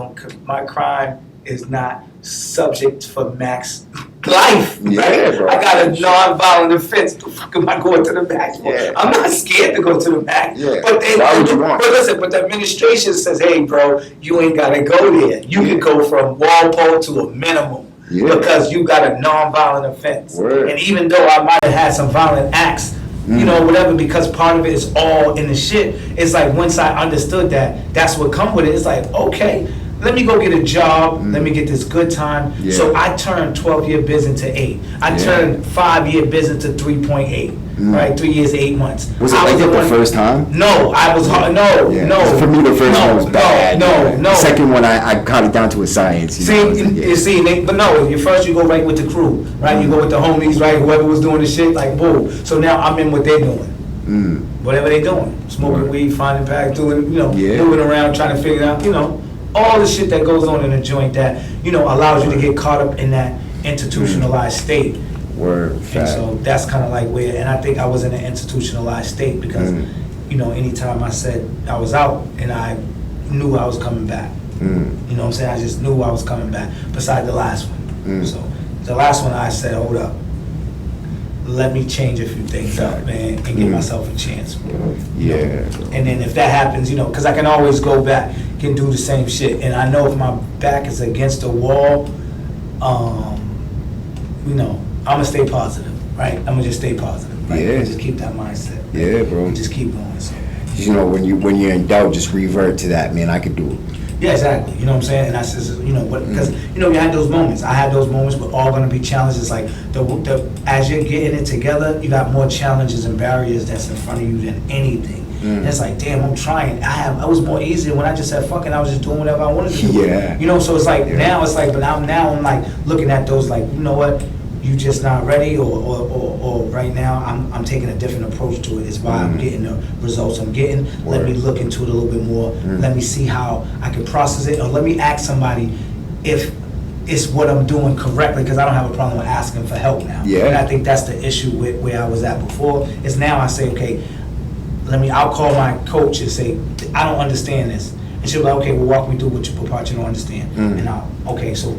Speaker 1: is not subject for max life. Right?
Speaker 2: Bro.
Speaker 1: I got a non-violent offense. The fuck am I going to the max for? I'm not scared to go to the max. But
Speaker 2: why would you want?
Speaker 1: But listen, the administration says, hey, bro, you ain't gotta go there. You can go from Walpole to a minimum because you got a non-violent offense. And even though I might have had some violent acts, whatever, because part of it is all in the shit. It's like, once I understood that, that's what come with it. It's like, okay, let me go get a job. Let me get this good time. So I turned 12-year biz into 8. I turned 5-year biz into 3.8. Right, 3 years, 8 months.
Speaker 2: Was it like that the first time?
Speaker 1: No, I was hard. No.
Speaker 2: For me, the first one was bad.
Speaker 1: No.
Speaker 2: The second one, I got it down to a science.
Speaker 1: But no, you go right with the crew, right? You go with the homies, right? Whoever was doing the shit, like, boom. So now I'm in what they're doing. Whatever they're doing. Smoking weed, finding packs, doing, moving around, trying to figure out, all the shit that goes on in a joint that, allows you to get caught up in that institutionalized state. And so that's kind of like where, and I think I was in an institutionalized state because, anytime I said I was out and I knew I was coming back. You know what I'm saying? I just knew I was coming back, beside the last one. So, the last one I said, hold up. Let me change a few things up, man, and give myself a chance.
Speaker 2: Yeah.
Speaker 1: And then if that happens, you know, because I can always go back and do the same shit. And I know if my back is against the wall, you know, I'm gonna stay positive, right? I'm gonna just stay positive, right?
Speaker 2: Yeah.
Speaker 1: Just keep that mindset.
Speaker 2: Yeah, bro.
Speaker 1: And just keep going. So.
Speaker 2: You know, when you're in doubt, just revert to that, man. I could do it.
Speaker 1: Yeah, exactly. You know what I'm saying? And that's just, you know, what, because, you know, you had those moments. I had those moments. We're all going to be challenges. Like, as you're getting it together, you got more challenges and barriers that's in front of you than anything. And it's like, damn, I'm trying. I was more easier when I just said, fuck it, I was just doing whatever I wanted to do.
Speaker 2: Yeah.
Speaker 1: You know, so it's like,
Speaker 2: Yeah.
Speaker 1: now it's like, but I'm like, looking at those like, you know what? You just not ready, or right now I'm taking a different approach to it. Is why I'm getting the results I'm getting. Let me look into it a little bit more. Let me see how I can process it, or let me ask somebody if it's what I'm doing correctly, because I don't have a problem with asking for help now.
Speaker 2: Yeah.
Speaker 1: And I think that's the issue with where I was at before. Is now I say, okay, I'll call my coach and say, I don't understand this, and she'll be like, okay, well, walk me through what part you don't understand, and okay, so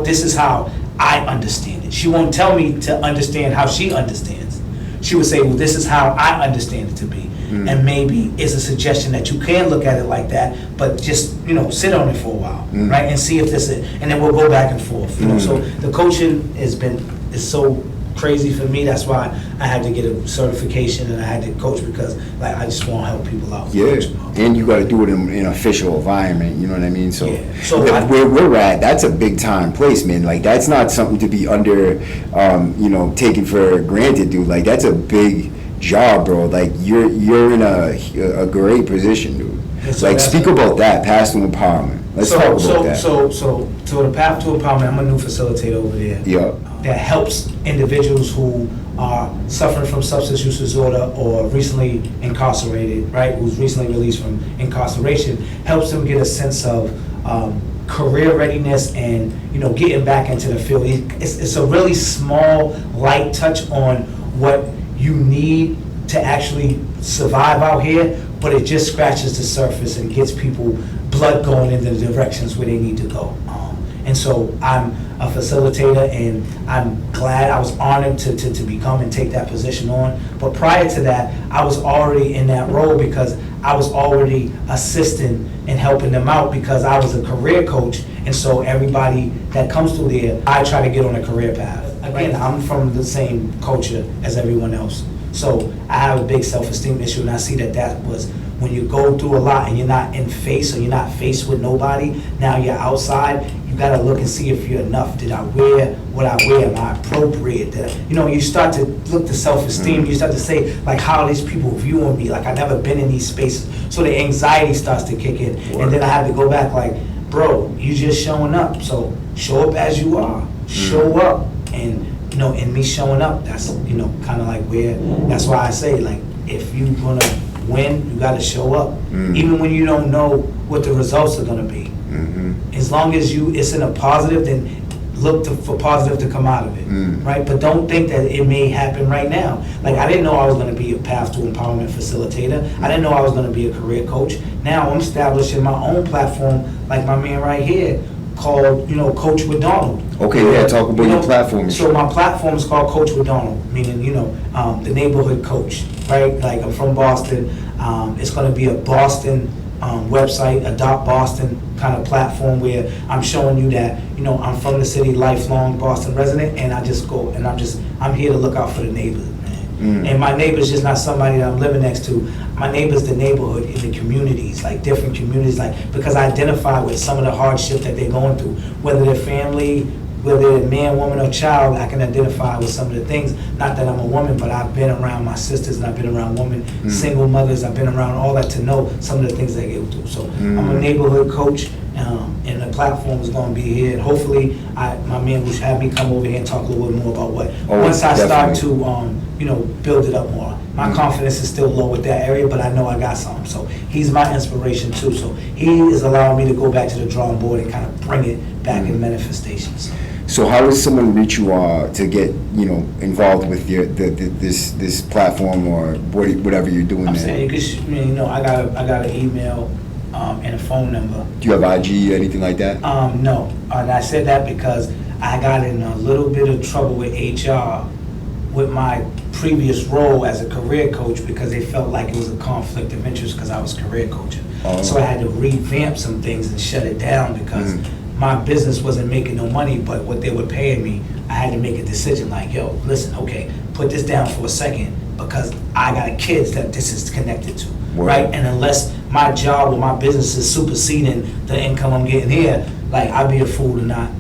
Speaker 1: this is how I understand it. She won't tell me to understand how she understands. She would say, well, this is how I understand it to be. And maybe it's a suggestion that you can look at it like that, but just, you know, sit on it for a while, right? And see if this is, and then we'll go back and forth, you know? So the coaching is so crazy for me. That's why I had to get a certification and I had to coach, because like I just want to help people out.
Speaker 2: Yeah, and you got to do it in an official environment. You know what I mean? So,
Speaker 1: Yeah. So
Speaker 2: where we're at, that's a big time place, man. Like that's not something to be under, you know, taken for granted, dude. Like that's a big job, bro. Like you're in a great position, dude.
Speaker 1: Yeah, so
Speaker 2: like
Speaker 1: that's
Speaker 2: speak about that, path to empowerment. Let's talk about that.
Speaker 1: So the path to empowerment, I'm a new facilitator over there.
Speaker 2: Yeah.
Speaker 1: That helps individuals who are suffering from substance use disorder or recently incarcerated, right? Who's recently released from incarceration, helps them get a sense of career readiness and, you know, getting back into the field. It's a really small, light touch on what you need to actually survive out here, but it just scratches the surface and gets people blood going in the directions where they need to go. And so I'm a facilitator, and I'm glad, I was honored to become and take that position on. But prior to that, I was already in that role because I was already assisting and helping them out, because I was a career coach. And so everybody that comes through there, I try to get on a career path. Again, I'm from the same culture as everyone else. So I have a big self-esteem issue, and I see that was, when you go through a lot and you're not you're not faced with nobody, now you're outside, you gotta look and see if you're enough. Did I wear what I wear? Am I appropriate? You know, you start to look to self-esteem, you start to say, like, how are these people viewing me? Like, I've never been in these spaces. So the anxiety starts to kick in. And then I have to go back like, bro, you just showing up. So show up as you are. Show up. And, you know, in me showing up, that's, you know, kind of like where, that's why I say, like, if you're gonna win, you gotta show up. Even when you don't know what the results are gonna be. As long as it's in a positive, then look for positive to come out of it, right? But don't think that it may happen right now. Like, I didn't know I was gonna be a path to empowerment facilitator. I didn't know I was gonna be a career coach. Now I'm establishing my own platform, like my man right here, called, you know, Coach with Donald.
Speaker 2: Okay, yeah, talk about your platform.
Speaker 1: So my platform is called Coach with Donald, meaning, you know, the neighborhood coach, right? Like, I'm from Boston. It's gonna be a Boston website, Adopt Boston kind of platform, where I'm showing you that, you know, I'm from the city, lifelong Boston resident, and I just go, and I'm here to look out for the neighbors, man. And my neighbor's just not somebody that I'm living next to. My neighbor's the neighborhood in the communities, like different communities, like, because I identify with some of the hardship that they're going through, whether they're family, whether they're man, woman, or child. I can identify with some of the things. Not that I'm a woman, but I've been around my sisters, and I've been around women, single mothers. I've been around all that to know some of the things they go through. So I'm a neighborhood coach, and the platform is going to be here. And hopefully, my man will have me come over here and talk a little bit more about what. Once I start to, you know, build it up more. My confidence is still low with that area, but I know I got something. So he's my inspiration too. So he is allowing me to go back to the drawing board and kind of bring it back in manifestations.
Speaker 2: So how does someone reach you to get, you know, involved with this platform or whatever you're doing
Speaker 1: I'm
Speaker 2: there?
Speaker 1: saying, you know, I got an email, and a phone number.
Speaker 2: Do you have IG or anything like that?
Speaker 1: No, and I said that because I got in a little bit of trouble with HR with my previous role as a career coach because they felt like it was a conflict of interest because I was career coaching.
Speaker 2: Oh.
Speaker 1: So I had to revamp some things and shut it down because my business wasn't making no money, but what they were paying me, I had to make a decision like, yo, listen, okay, put this down for a second because I got kids that this is connected to,
Speaker 2: Word.
Speaker 1: right? And unless my job or my business is superseding the income I'm getting here, like I'd be a fool to not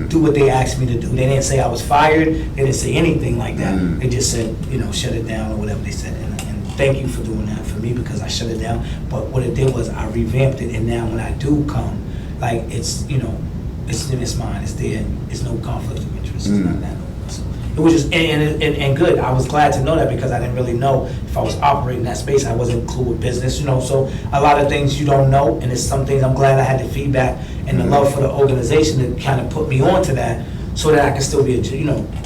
Speaker 1: do what they asked me to do. They didn't say I was fired. They didn't say anything like that. They just said, shut it down or whatever they said. And thank you for doing that for me because I shut it down. But what it did was I revamped it, and now when I do come, like it's it's mine. It's there. It's no conflict of interest. It's not that. So it was just and good. I was glad to know that because I didn't really know if I was operating that space. I wasn't cool with business, So a lot of things you don't know, and it's some things I'm glad I had the feedback and the love for the organization to kind of put me on to that, so that I can still be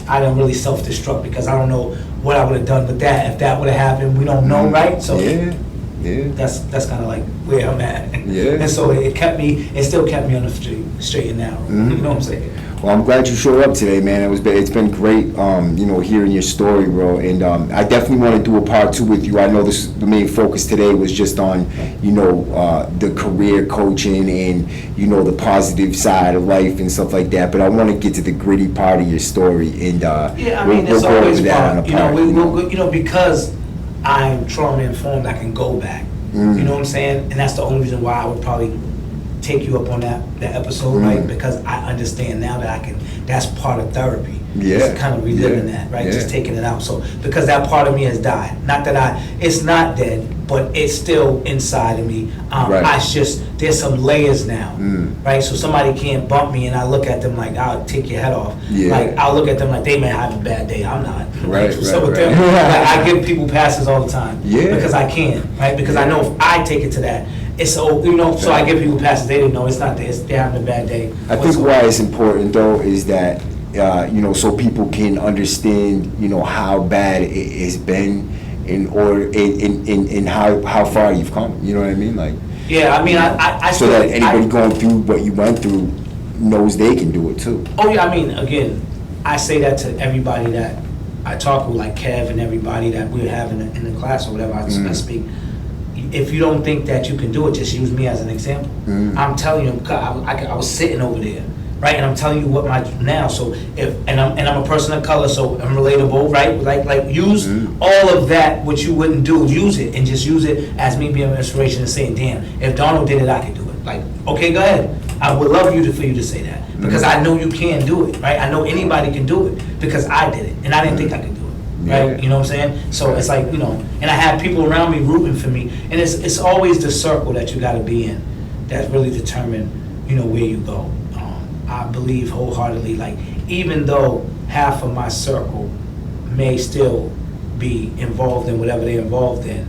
Speaker 1: I didn't really self-destruct because I don't know what I would have done with that if that would have happened. We don't know, right? So
Speaker 2: Yeah.
Speaker 1: that's kind of like where I'm at.
Speaker 2: Yeah.
Speaker 1: And so it still kept me on the straight and narrow. You know what I'm saying?
Speaker 2: Well, I'm glad you showed up today, man. It's been great, hearing your story, bro. And I definitely want to do a part 2 with you. I know the main focus today was just on, the career coaching and, the positive side of life and stuff like that. But I want to get to the gritty part of your story, and
Speaker 1: It's
Speaker 2: go
Speaker 1: always
Speaker 2: over that on
Speaker 1: fun.
Speaker 2: a part.
Speaker 1: Because I'm trauma informed, I can go back. You know what I'm saying? And that's the only reason why I would probably take you up on that episode, right? Because I understand now that that's part of therapy.
Speaker 2: Yeah.
Speaker 1: Just kind of reliving
Speaker 2: Yeah.
Speaker 1: that, right?
Speaker 2: Yeah.
Speaker 1: Just taking it out. So, because that part of me has died. Not that it's not dead, but it's still inside of me.
Speaker 2: Right.
Speaker 1: There's some layers now, right? So somebody can't bump me and I look at them like, I'll take your head off.
Speaker 2: Yeah.
Speaker 1: Like, I'll look at them like they may have a bad day. I'm not.
Speaker 2: Right,
Speaker 1: So
Speaker 2: right,
Speaker 1: with them,
Speaker 2: right.
Speaker 1: like, I give people passes all the time.
Speaker 2: Yeah.
Speaker 1: Because I can, right? Because I know if I take it to that, it's so, so I give people passes. They didn't know it's not this. They're having a bad day.
Speaker 2: I think why it's important though is that so people can understand how bad it has been in how far you've come. You know what I mean? Like
Speaker 1: Yeah, I mean, I
Speaker 2: so that anybody going through what you went through knows they can do it too.
Speaker 1: Oh yeah, I mean, again, I say that to everybody that I talk with, like Kev and everybody that we have in the class or whatever I speak. If you don't think that you can do it, just use me as an example. I'm telling you, I was sitting over there, right? And I'm telling you what now. So I'm a person of color, so I'm relatable, right? Like use all of that, what you wouldn't do, use it and just use it as me being an inspiration and saying, damn, if Donald did it, I can do it. Like, okay, go ahead. I would love for you to say that because I know you can do it, right? I know anybody can do it because I did it and I didn't think I could do it. Right,
Speaker 2: Yeah.
Speaker 1: you know what I'm saying? So it's like, and I have people around me rooting for me, and it's always the circle that you got to be in that really determine, where you go. I believe wholeheartedly, like even though half of my circle may still be involved in whatever they're involved in,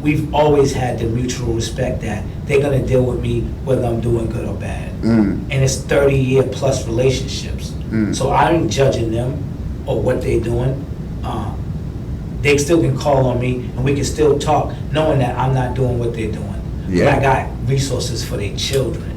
Speaker 1: we've always had the mutual respect that they're gonna deal with me whether I'm doing good or bad. And it's 30-year plus relationships. So I ain't judging them or what they're doing. They still can call on me and we can still talk knowing that I'm not doing what they're doing.
Speaker 2: Yeah.
Speaker 1: But I got resources for their children.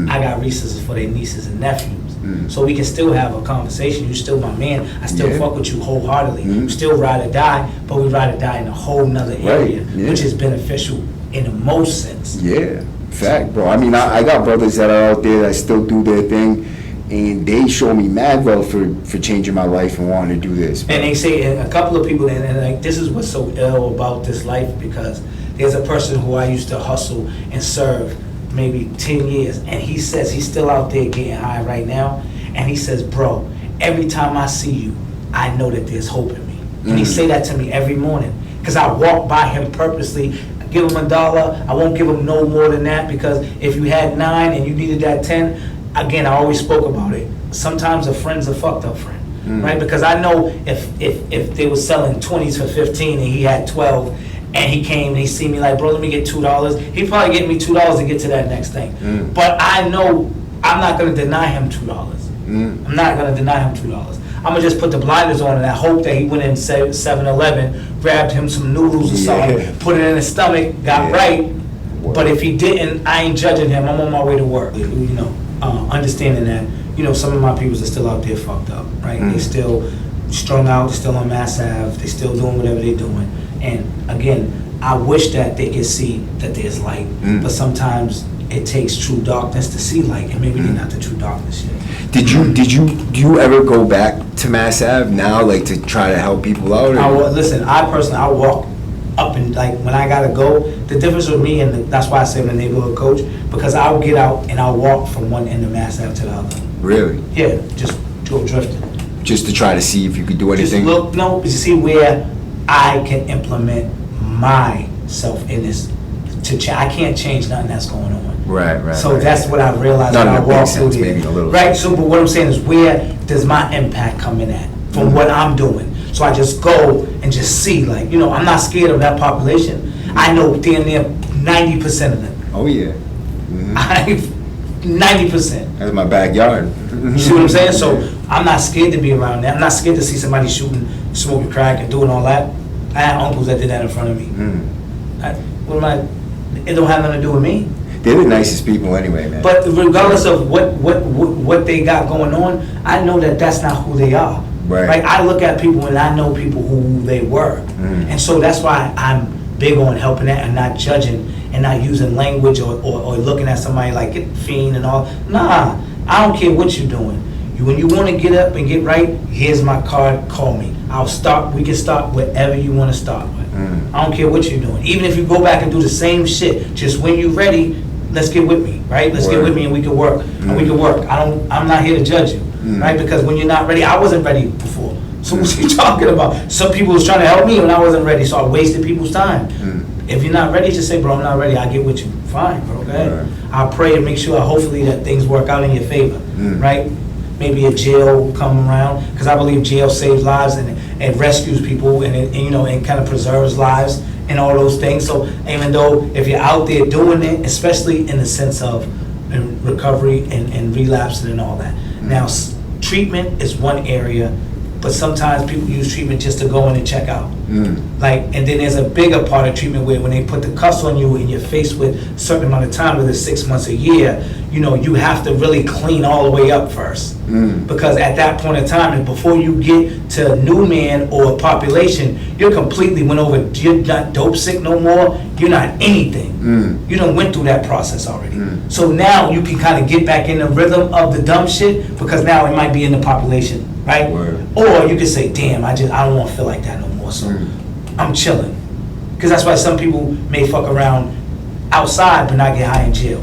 Speaker 1: I got resources for their nieces and nephews. So we can still have a conversation. You're still my man. I still
Speaker 2: Yeah.
Speaker 1: fuck with you wholeheartedly. You still ride or die, but we ride or die in a whole nother area,
Speaker 2: yeah.
Speaker 1: which is beneficial in the most sense.
Speaker 2: Yeah, fact, bro. I mean, I got brothers that are out there that still do their thing, and they show me mad love for changing my life and wanting to do this.
Speaker 1: And they say, and a couple of people, and like, this is what's so ill about this life, because there's a person who I used to hustle and serve maybe 10 years, and he says he's still out there getting high right now, and he says, bro, every time I see you, I know that there's hope in me. And he say that to me every morning, because I walk by him purposely, give him $1, I won't give him no more than that, because if you had 9 and you needed that 10, again, I always spoke about it. Sometimes a friend's a fucked up friend, right? Because I know if they were selling 20s for 15 and he had 12, and he came and he see me like, bro, let me get $2. He probably get me $2 to get to that next thing. But I know I'm not gonna deny him $2. I'm not gonna deny him $2. I'm gonna just put the blinders on and I hope that he went in 7-Eleven, grabbed him some noodles or something, put it in his stomach, got right, But if he didn't, I ain't judging him. I'm on my way to work. You know, understanding that, you know, some of my peoples are still out there fucked up, right? They still strung out, still on Mass Ave, they still doing whatever they're doing. And again, I wish that they could see that there's light, but sometimes it takes true darkness to see light, and maybe they're not the true darkness yet.
Speaker 2: Do you ever go back to Mass Ave now, like to try to help people out? Or?
Speaker 1: Listen, I personally, I walk up and like when I gotta go, the difference with me and that's why I say I'm a neighborhood coach, because I'll get out and I'll walk from one end of Mass Ave to the other.
Speaker 2: Really?
Speaker 1: Yeah, just go drifting.
Speaker 2: Just to try to see if you could do anything?
Speaker 1: Just look, no, to see where I can implement myself in this. I can't change nothing that's going on.
Speaker 2: Right.
Speaker 1: So that's what I realized when I walk through there.
Speaker 2: Maybe a little.
Speaker 1: Right. So, but what I'm saying is, where does my impact come in at from what I'm doing? So I just go and just see, like, you know, I'm not scared of that population. I know damn near 90% of them.
Speaker 2: Oh yeah.
Speaker 1: 90%.
Speaker 2: That's my backyard.
Speaker 1: You see what I'm saying? So I'm not scared to be around that. I'm not scared to see somebody shooting, smoking crack, and doing all that. I had uncles that did that in front of me. It don't have nothing to do with me.
Speaker 2: They're the nicest people anyway, man.
Speaker 1: But regardless of what they got going on, I know that that's not who they are.
Speaker 2: Right.
Speaker 1: I look at people and I know people who they were. And so that's why I'm big on helping that and not judging and not using language or looking at somebody like get fiend and all. Nah, I don't care what you're doing. When you want to get up and get right, here's my card, call me. We can start wherever you want to start with. I don't care what you're doing. Even if you go back and do the same shit, just when you're ready, let's get with me, right? Let's get with me and we can work. And we can work. I'm not here to judge you, right? Because when you're not ready, I wasn't ready before. So what you talking about? Some people was trying to help me when I wasn't ready, so I wasted people's time. If you're not ready, just say, bro, I'm not ready. I'll get with you. Fine, bro, okay? I'll pray and make sure, hopefully, that things work out in your favor, right? Maybe a jail will come around, because I believe jail saves lives and rescues people and you know, and kind of preserves lives and all those things. So even though if you're out there doing it, especially in the sense of recovery and relapsing and all that. Now, treatment is one area, but sometimes people use treatment just to go in and check out. Like, and then there's a bigger part of treatment where when they put the cuffs on you and you're faced with a certain amount of time, whether it's 6 months, a year, you know, you have to really clean all the way up first. Because at that point in time, and before you get to new man or population, you're completely went over, you're not dope sick no more, you're not anything. You done went through that process already. So now you can kind of get back in the rhythm of the dumb shit, because now it might be in the population, right? Or you could say, damn, I don't want to feel like that no more, so I'm chilling. Because that's why some people may fuck around outside but not get high in jail.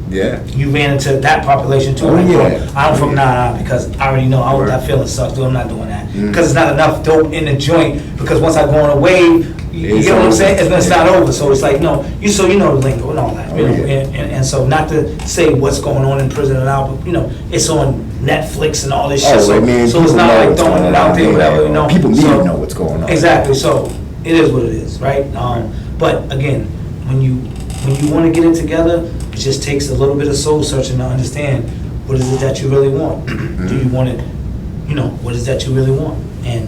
Speaker 2: Yeah.
Speaker 1: You ran into that population too.
Speaker 2: Oh,
Speaker 1: like,
Speaker 2: yeah.
Speaker 1: bro, I don't from nah, because I already know that feeling sucks, dude. I'm not doing that. Because it's not enough dope in the joint. Because once I go on a wave, you get what I'm saying? It's gonna start over. So it's like, no, you know the lingo and all that. You know, and so not to say what's going on in prison and out, but you know, it's on Netflix and all this shit. So it's not like throwing it out there, whatever. You know,
Speaker 2: people need to know what's going on.
Speaker 1: Exactly. So it is what it is, right? But again, when you want to get it together, it just takes a little bit of soul searching to understand what is it that you really want. Do you want it? You know, what is that you really want? And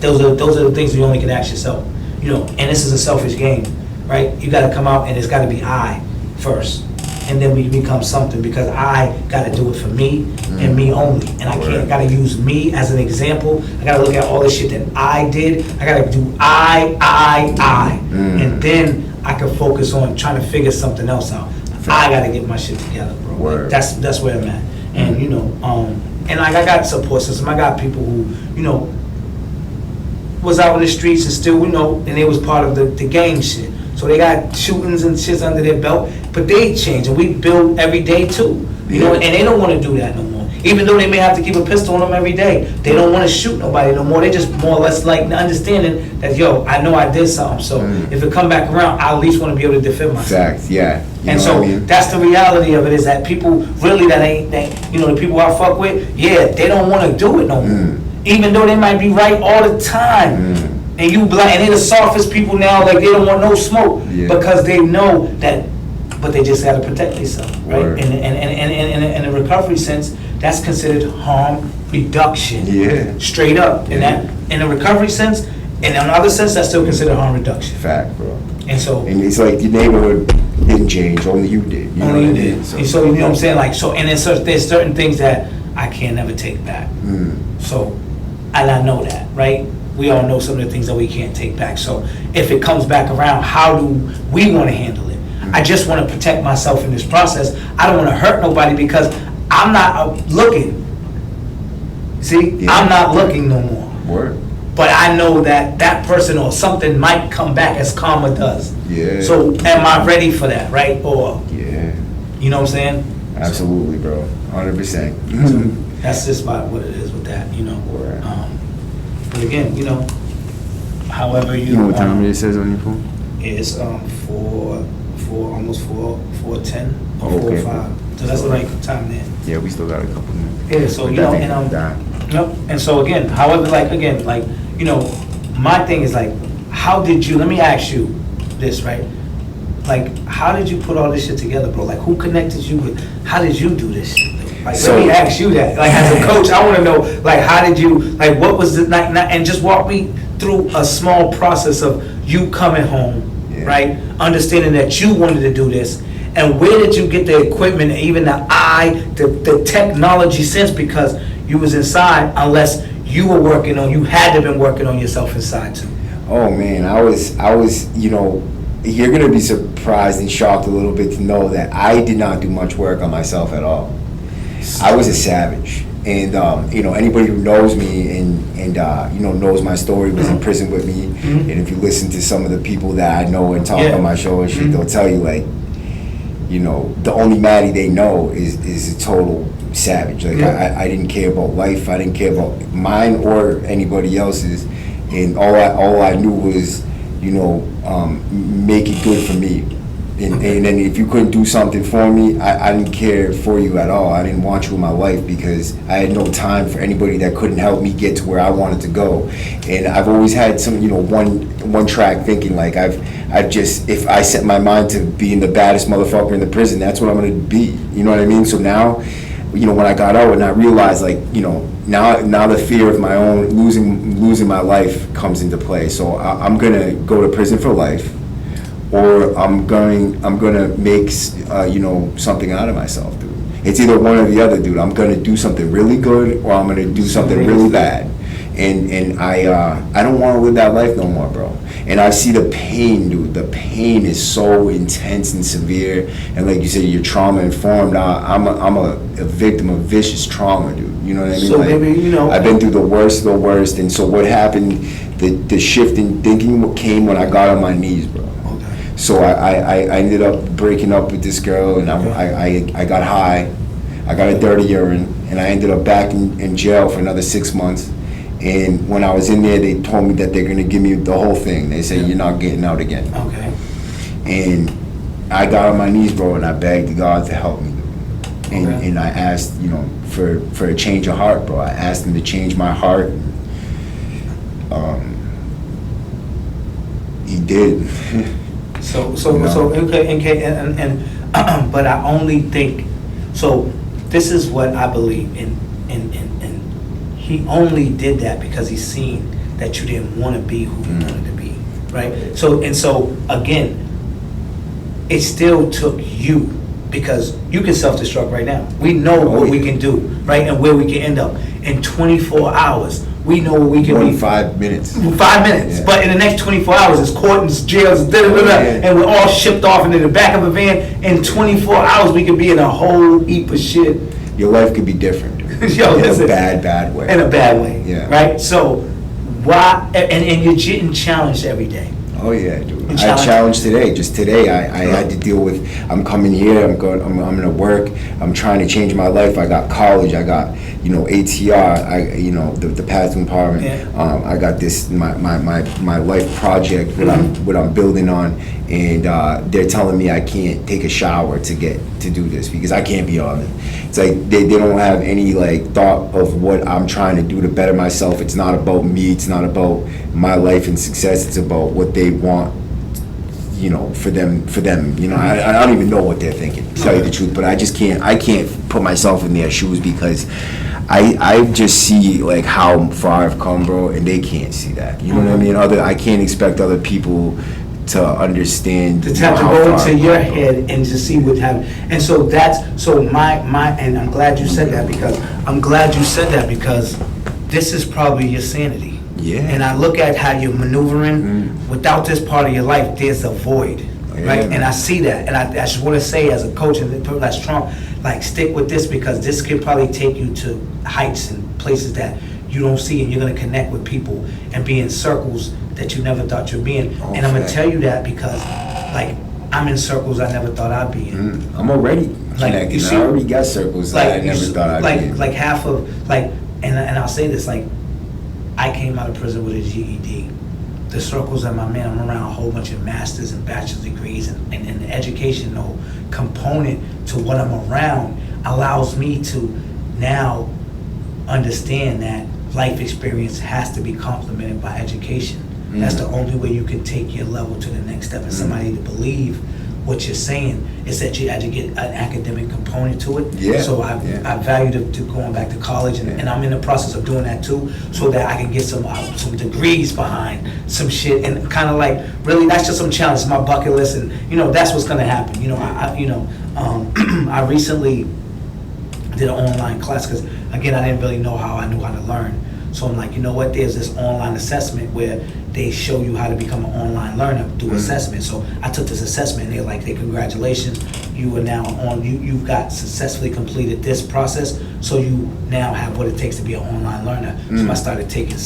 Speaker 1: those are the things you only can ask yourself. You know, and this is a selfish game, right? You got to come out and it's got to be I first, and then we become something, because I got to do it for me and me only, and I got to use me as an example. I got to look at all the shit that I did. I got to do I, and then I can focus on trying to figure something else out. I got to get my shit together, bro. That's where I'm at, and you know, and like I got support system. I got people who, you know, was out in the streets and still, you know, and they was part of the gang shit. So they got shootings and shits under their belt, but they change, and we build every day too. You know, and they don't want to do that no more. Even though they may have to keep a pistol on them every day, they don't want to shoot nobody no more. They just more or less like understanding that, yo, I know I did something, so if it come back around, I at least want to be able to defend myself.
Speaker 2: Facts, yeah.
Speaker 1: And so that's the reality of it, is that people really you know, the people I fuck with, yeah, they don't want to do it no more. Even though they might be right all the time. And you black, and they're the softest people now, like they don't want no smoke, because they know that, but they just gotta protect themselves, right? And in a recovery sense, that's considered harm reduction.
Speaker 2: Yeah.
Speaker 1: Straight up. In a recovery sense, and in another sense, that's still considered harm reduction.
Speaker 2: Fact, bro.
Speaker 1: And so.
Speaker 2: And it's like your neighborhood didn't change, only you did. You know
Speaker 1: Only
Speaker 2: what
Speaker 1: you
Speaker 2: I mean?
Speaker 1: did. And so, you know what I'm saying? Like, so, and there's certain things that I can never take back. So, and I know that, right? We all know some of the things that we can't take back. So if it comes back around, how do we want to handle it? I just want to protect myself in this process. I don't want to hurt nobody because I'm not looking. See,
Speaker 2: Yeah.
Speaker 1: I'm not looking no more.
Speaker 2: Word.
Speaker 1: But I know that that person or something might come back as karma does.
Speaker 2: Yeah.
Speaker 1: So am I ready for that, right? Or,
Speaker 2: Yeah.
Speaker 1: you know what I'm saying?
Speaker 2: Absolutely, bro. 100%.
Speaker 1: That's just about what it is with that, you know.
Speaker 2: Word.
Speaker 1: But again, you know, however you.
Speaker 2: You know what time it says on your phone?
Speaker 1: It's almost 4:10 or
Speaker 2: Okay.
Speaker 1: 4:05. So that's the right time then.
Speaker 2: Yeah, we still got a couple minutes.
Speaker 1: Yeah, so
Speaker 2: But
Speaker 1: you know,
Speaker 2: that
Speaker 1: and
Speaker 2: thing died.
Speaker 1: Yep. And so again, however, like again, like, you know, my thing is like, how did you? Let me ask you this, right? Like, how did you put all this shit together, bro? Like, who connected you with? How did you do this shit? Like,
Speaker 2: So-
Speaker 1: let me ask you that. Like, as a coach, I want to know, like, how did you? Like, what was the like? And just walk me through a small process of you coming home,
Speaker 2: Yeah.
Speaker 1: right? Understanding that you wanted to do this. And where did you get the equipment, even the technology sense? Because you was inside, unless you were working on, you had to have been working on yourself inside too.
Speaker 2: Oh man, I was, you know, you're gonna be surprised and shocked a little bit to know that I did not do much work on myself at all. I was a savage, and you know, anybody who knows me and you know, knows my story, was in prison with me, and if you listen to some of the people that I know and talk
Speaker 1: Yeah.
Speaker 2: on my show and shit, they'll tell you like, you know, the only Maddie they know is a total savage. Like
Speaker 1: Yeah.
Speaker 2: I didn't care about life. I didn't care about mine or anybody else's, and all I knew was, you know, make it good for me. And then if you couldn't do something for me, I didn't care for you at all. I didn't want you in my life because I had no time for anybody that couldn't help me get to where I wanted to go. And I've always had some, you know, one track thinking. Like I've just, if I set my mind to being the baddest motherfucker in the prison, that's what I'm gonna be. You know what I mean? So now, you know, when I got out and I realized, like, you know, now the fear of my own losing my life comes into play. So I'm gonna go to prison for life, or I'm gonna make you know, something out of myself, dude. It's either one or the other, dude. I'm gonna do something really good, or I'm gonna do something really bad. And I don't want to live that life no more, bro. And I see the pain, dude. The pain is so intense and severe. And like you said, you're trauma informed. I'm a victim of vicious trauma, dude. You know what I mean?
Speaker 1: So
Speaker 2: like,
Speaker 1: maybe, you know,
Speaker 2: I've been through the worst of the worst. And so what happened? The shift in thinking came when I got on my knees, bro. So I ended up breaking up with this girl, and I got high. I got a dirty urine, and I ended up back in jail for another 6 months. And when I was in there, they told me that they're gonna give me the whole thing. They said, you're not getting out again.
Speaker 1: Okay.
Speaker 2: And I got on my knees, bro, and I begged God to help me. And,
Speaker 1: Okay.
Speaker 2: and I asked, you know, for a change of heart, bro. I asked him to change my heart. He did.
Speaker 1: So
Speaker 2: No.
Speaker 1: okay, and but I only think, so this is what I believe in he only did that because he's seen that you didn't want to be who you wanted to be, right? So again, it still took you, because you can self-destruct right now. We know what we can do, right, and where we can end up in 24 hours. We know where we can be.
Speaker 2: 5 minutes.
Speaker 1: 5 minutes,
Speaker 2: Yeah.
Speaker 1: but in the next 24 hours, it's court and jails,
Speaker 2: Yeah.
Speaker 1: and we're all shipped off into the back of a van. In 24 hours, we could be in a whole heap of shit
Speaker 2: Your life could be different, dude.
Speaker 1: Yo,
Speaker 2: in
Speaker 1: listen.
Speaker 2: a bad way.
Speaker 1: in a bad way.
Speaker 2: Yeah.
Speaker 1: Right? So, why, and you're getting challenged every day.
Speaker 2: Oh yeah, dude.
Speaker 1: And
Speaker 2: I challenged today. Just today, I had to deal with. I'm coming here. I'm gonna work. I'm trying to change my life. I got college. I got, you know, ATR. You know, the Path to Empowerment.
Speaker 1: Yeah.
Speaker 2: I got this my life project. What I'm building on, and they're telling me I can't take a shower to do this because I can't be on it. It's like they don't have any like thought of what I'm trying to do to better myself. It's not about me. It's not about my life and success. It's about what they want, you know, for them. You know, I don't even know what they're thinking, to tell you the truth. But I can't put myself in their shoes because I just see like how far I've come, bro, and they can't see that. You know what I mean? I can't expect other people to understand.
Speaker 1: To tap to
Speaker 2: how
Speaker 1: go
Speaker 2: far
Speaker 1: into your
Speaker 2: I've gone.
Speaker 1: head and to see what happened. And so and I'm glad you said that because this is probably your sanity.
Speaker 2: Yeah.
Speaker 1: And I look at how you're maneuvering. Without this part of your life, there's a void,
Speaker 2: Yeah,
Speaker 1: right?
Speaker 2: man.
Speaker 1: And I see that. And I just want to say, as a coach and that's strong, like, stick with this, because this can probably take you to heights and places that you don't see, and you're going to connect with people and be in circles that you never thought you'd be in.
Speaker 2: Oh,
Speaker 1: And I'm going to
Speaker 2: fact.
Speaker 1: tell you that because, like, I'm in circles I never thought I'd be in.
Speaker 2: I'm already
Speaker 1: Like,
Speaker 2: connected.
Speaker 1: you see-
Speaker 2: I already got circles that I
Speaker 1: you
Speaker 2: never
Speaker 1: s-
Speaker 2: thought I'd be in.
Speaker 1: like half of, like, and I'll say this, like, I came out of prison with a GED. The circles I'm in, I'm around a whole bunch of masters and bachelor's degrees, and the educational component to what I'm around allows me to now understand that life experience has to be complemented by education. That's the only way you can take your level to the next step, and somebody to believe what you're saying is that you had to get an academic component to it.
Speaker 2: Yeah,
Speaker 1: So I value to going back to college, and I'm in the process of doing that too, so that I can get some degrees behind some shit, and kind of like, really, that's just some challenge, my bucket list, and that's what's gonna happen. I recently did an online class, because again, I didn't really know how I knew how to learn. So I'm like, you know what, there's this online assessment where they show you how to become an online learner through assessment. So I took this assessment, and they're like, hey, congratulations, you are now you've got successfully completed this process, so you now have what it takes to be an online learner. So I started taking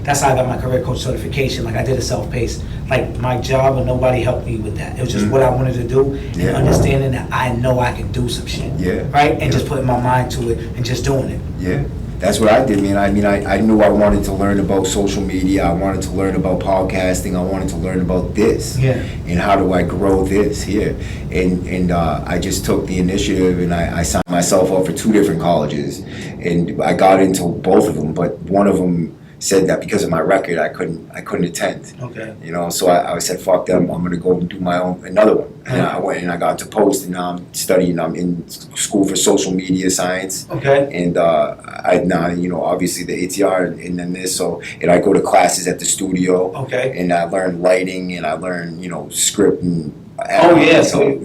Speaker 1: that's how I got my career coach certification. Like, I did it self-paced. Like, my job, and nobody helped me with that. It was just what I wanted to do, and understanding that I know I can do some shit.
Speaker 2: Yeah.
Speaker 1: Right? And just putting my mind to it and just doing it.
Speaker 2: Yeah, that's what I did, man. I knew I wanted to learn about social media. I wanted to learn about podcasting. I wanted to learn about this.
Speaker 1: Yeah.
Speaker 2: And how do I grow this here? And I just took the initiative, and I signed myself up for 2 different colleges, and I got into both of them. But one of them said that because of my record, I couldn't attend.
Speaker 1: Okay.
Speaker 2: So I said, fuck them. I'm gonna go and do another one. And I went and I got to Post, and now I'm studying. I'm in school for social media science.
Speaker 1: Okay.
Speaker 2: And I now, obviously the ATR and then this, and I go to classes at the studio.
Speaker 1: Okay.
Speaker 2: And I learn lighting, and I learn, script and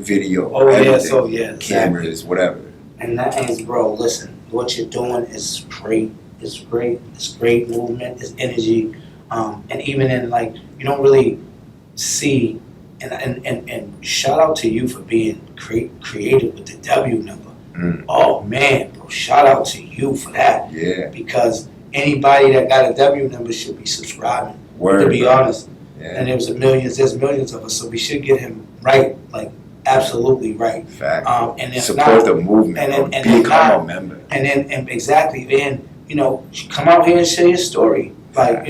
Speaker 2: video. Everything, cameras, whatever.
Speaker 1: And that is, bro, listen, what you're doing is great. It's great. It's great movement. It's energy. And even in, like, you don't really see, and shout out to you for being creative with the W number. Oh man, bro, shout out to you for that.
Speaker 2: Yeah.
Speaker 1: Because anybody that got a W number should be subscribing.
Speaker 2: Word,
Speaker 1: to be
Speaker 2: bro.
Speaker 1: honest.
Speaker 2: Yeah.
Speaker 1: And there's millions of us, so we should get him right, like, absolutely right.
Speaker 2: Fact.
Speaker 1: And if
Speaker 2: Support
Speaker 1: not,
Speaker 2: the movement.
Speaker 1: and
Speaker 2: Become
Speaker 1: not-
Speaker 2: a member.
Speaker 1: and exactly, and come out here and share your story. Like,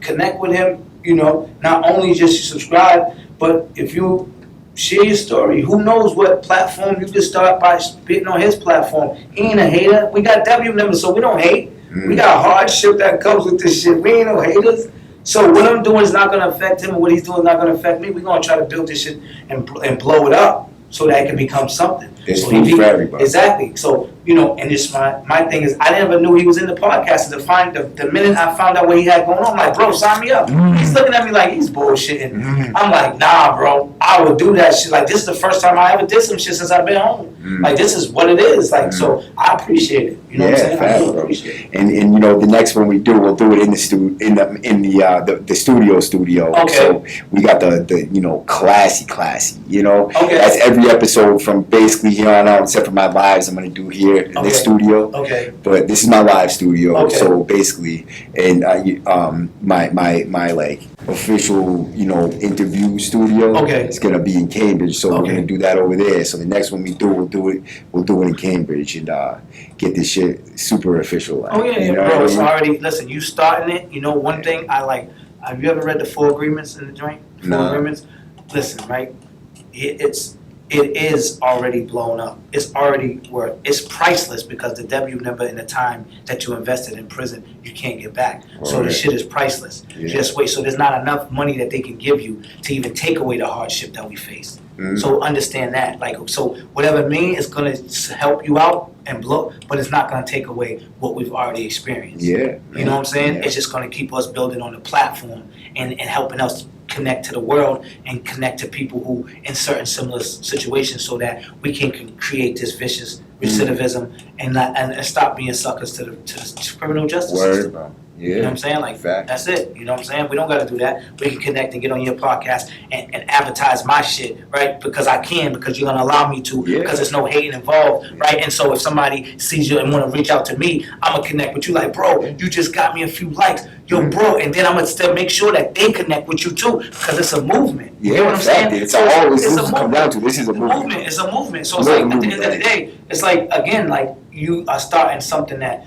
Speaker 1: connect with him. Not only just subscribe, but if you share your story, who knows what platform you can start by spitting on his platform. He ain't a hater. We got W numbers, so we don't hate. We got hardship that comes with this shit. We ain't no haters. So what I'm doing is not gonna affect him, and what he's doing is not gonna affect me. We're gonna try to build this shit and blow it up so that it can become something.
Speaker 2: There's
Speaker 1: So
Speaker 2: food
Speaker 1: he-
Speaker 2: for everybody.
Speaker 1: Exactly. So, and it's my thing is, I never knew he was in the podcast. The minute I found out what he had going on, I'm like, bro, sign me up. He's looking at me like he's bullshitting. I'm like, nah, bro, I would do that shit. Like, this is the first time I ever did some shit since I've been home. Like, this is what it is. Like, so I appreciate it. You know what I'm saying? I
Speaker 2: fact,
Speaker 1: do
Speaker 2: bro.
Speaker 1: appreciate it.
Speaker 2: And the next one we'll do it in the studio.
Speaker 1: Okay.
Speaker 2: So we got the classy.
Speaker 1: Okay.
Speaker 2: That's every episode from basically here on out, except for my lives I'm gonna do here in
Speaker 1: Okay.
Speaker 2: the studio.
Speaker 1: Okay.
Speaker 2: But this is my live studio.
Speaker 1: Okay.
Speaker 2: So basically, and my like official interview studio.
Speaker 1: Okay.
Speaker 2: It's gonna be in Cambridge. So we're
Speaker 1: Okay.
Speaker 2: gonna do that over there. So the next one we'll do it in Cambridge and get this shit super official.
Speaker 1: Oh yeah,
Speaker 2: you know
Speaker 1: bro.
Speaker 2: what I
Speaker 1: It's
Speaker 2: mean?
Speaker 1: already. Listen, you starting it. One thing I like. Have you ever read the 4 Agreements in the joint? 4
Speaker 2: No.
Speaker 1: Agreements. Listen, right? It is already blown up. It's already worth. It's priceless because the W number and the time that you invested in prison, you can't get back. So the
Speaker 2: Right.
Speaker 1: shit is priceless.
Speaker 2: Yeah.
Speaker 1: Just wait. So there's not enough money that they can give you to even take away the hardship that we face.
Speaker 2: Mhm.
Speaker 1: So understand that. Like, so whatever it means, it's gonna help you out and blow, but it's not gonna take away what we've already experienced.
Speaker 2: Yeah.
Speaker 1: You know what I'm saying?
Speaker 2: Yeah.
Speaker 1: It's just gonna keep us building on the platform and helping us connect to the world and connect to people who in certain similar situations, so that we can create this vicious recidivism and stop being suckers to the criminal justice system.
Speaker 2: Bro. Yeah.
Speaker 1: You know what I'm saying? Like,
Speaker 2: Fact.
Speaker 1: that's it. You know what I'm saying? We don't got to do that. We can connect and get on your podcast and advertise my shit, right? Because I can, because you're going to allow me to,
Speaker 2: Yeah.
Speaker 1: because there's no hating involved, right? And so if somebody sees you and want to reach out to me, I'm going to connect with you like, bro, you just got me a few likes. Yo, bro. And then I'm going to still make sure that they connect with you too, because it's a movement.
Speaker 2: Yeah,
Speaker 1: You know what I'm
Speaker 2: exactly.
Speaker 1: saying?
Speaker 2: It's
Speaker 1: So
Speaker 2: always
Speaker 1: it's
Speaker 2: this
Speaker 1: a
Speaker 2: come
Speaker 1: movement.
Speaker 2: down to. This is a movement.
Speaker 1: It's a movement. So it's
Speaker 2: It's a
Speaker 1: like, at the
Speaker 2: movement,
Speaker 1: end of the day, it's like, again, like, you are starting something that,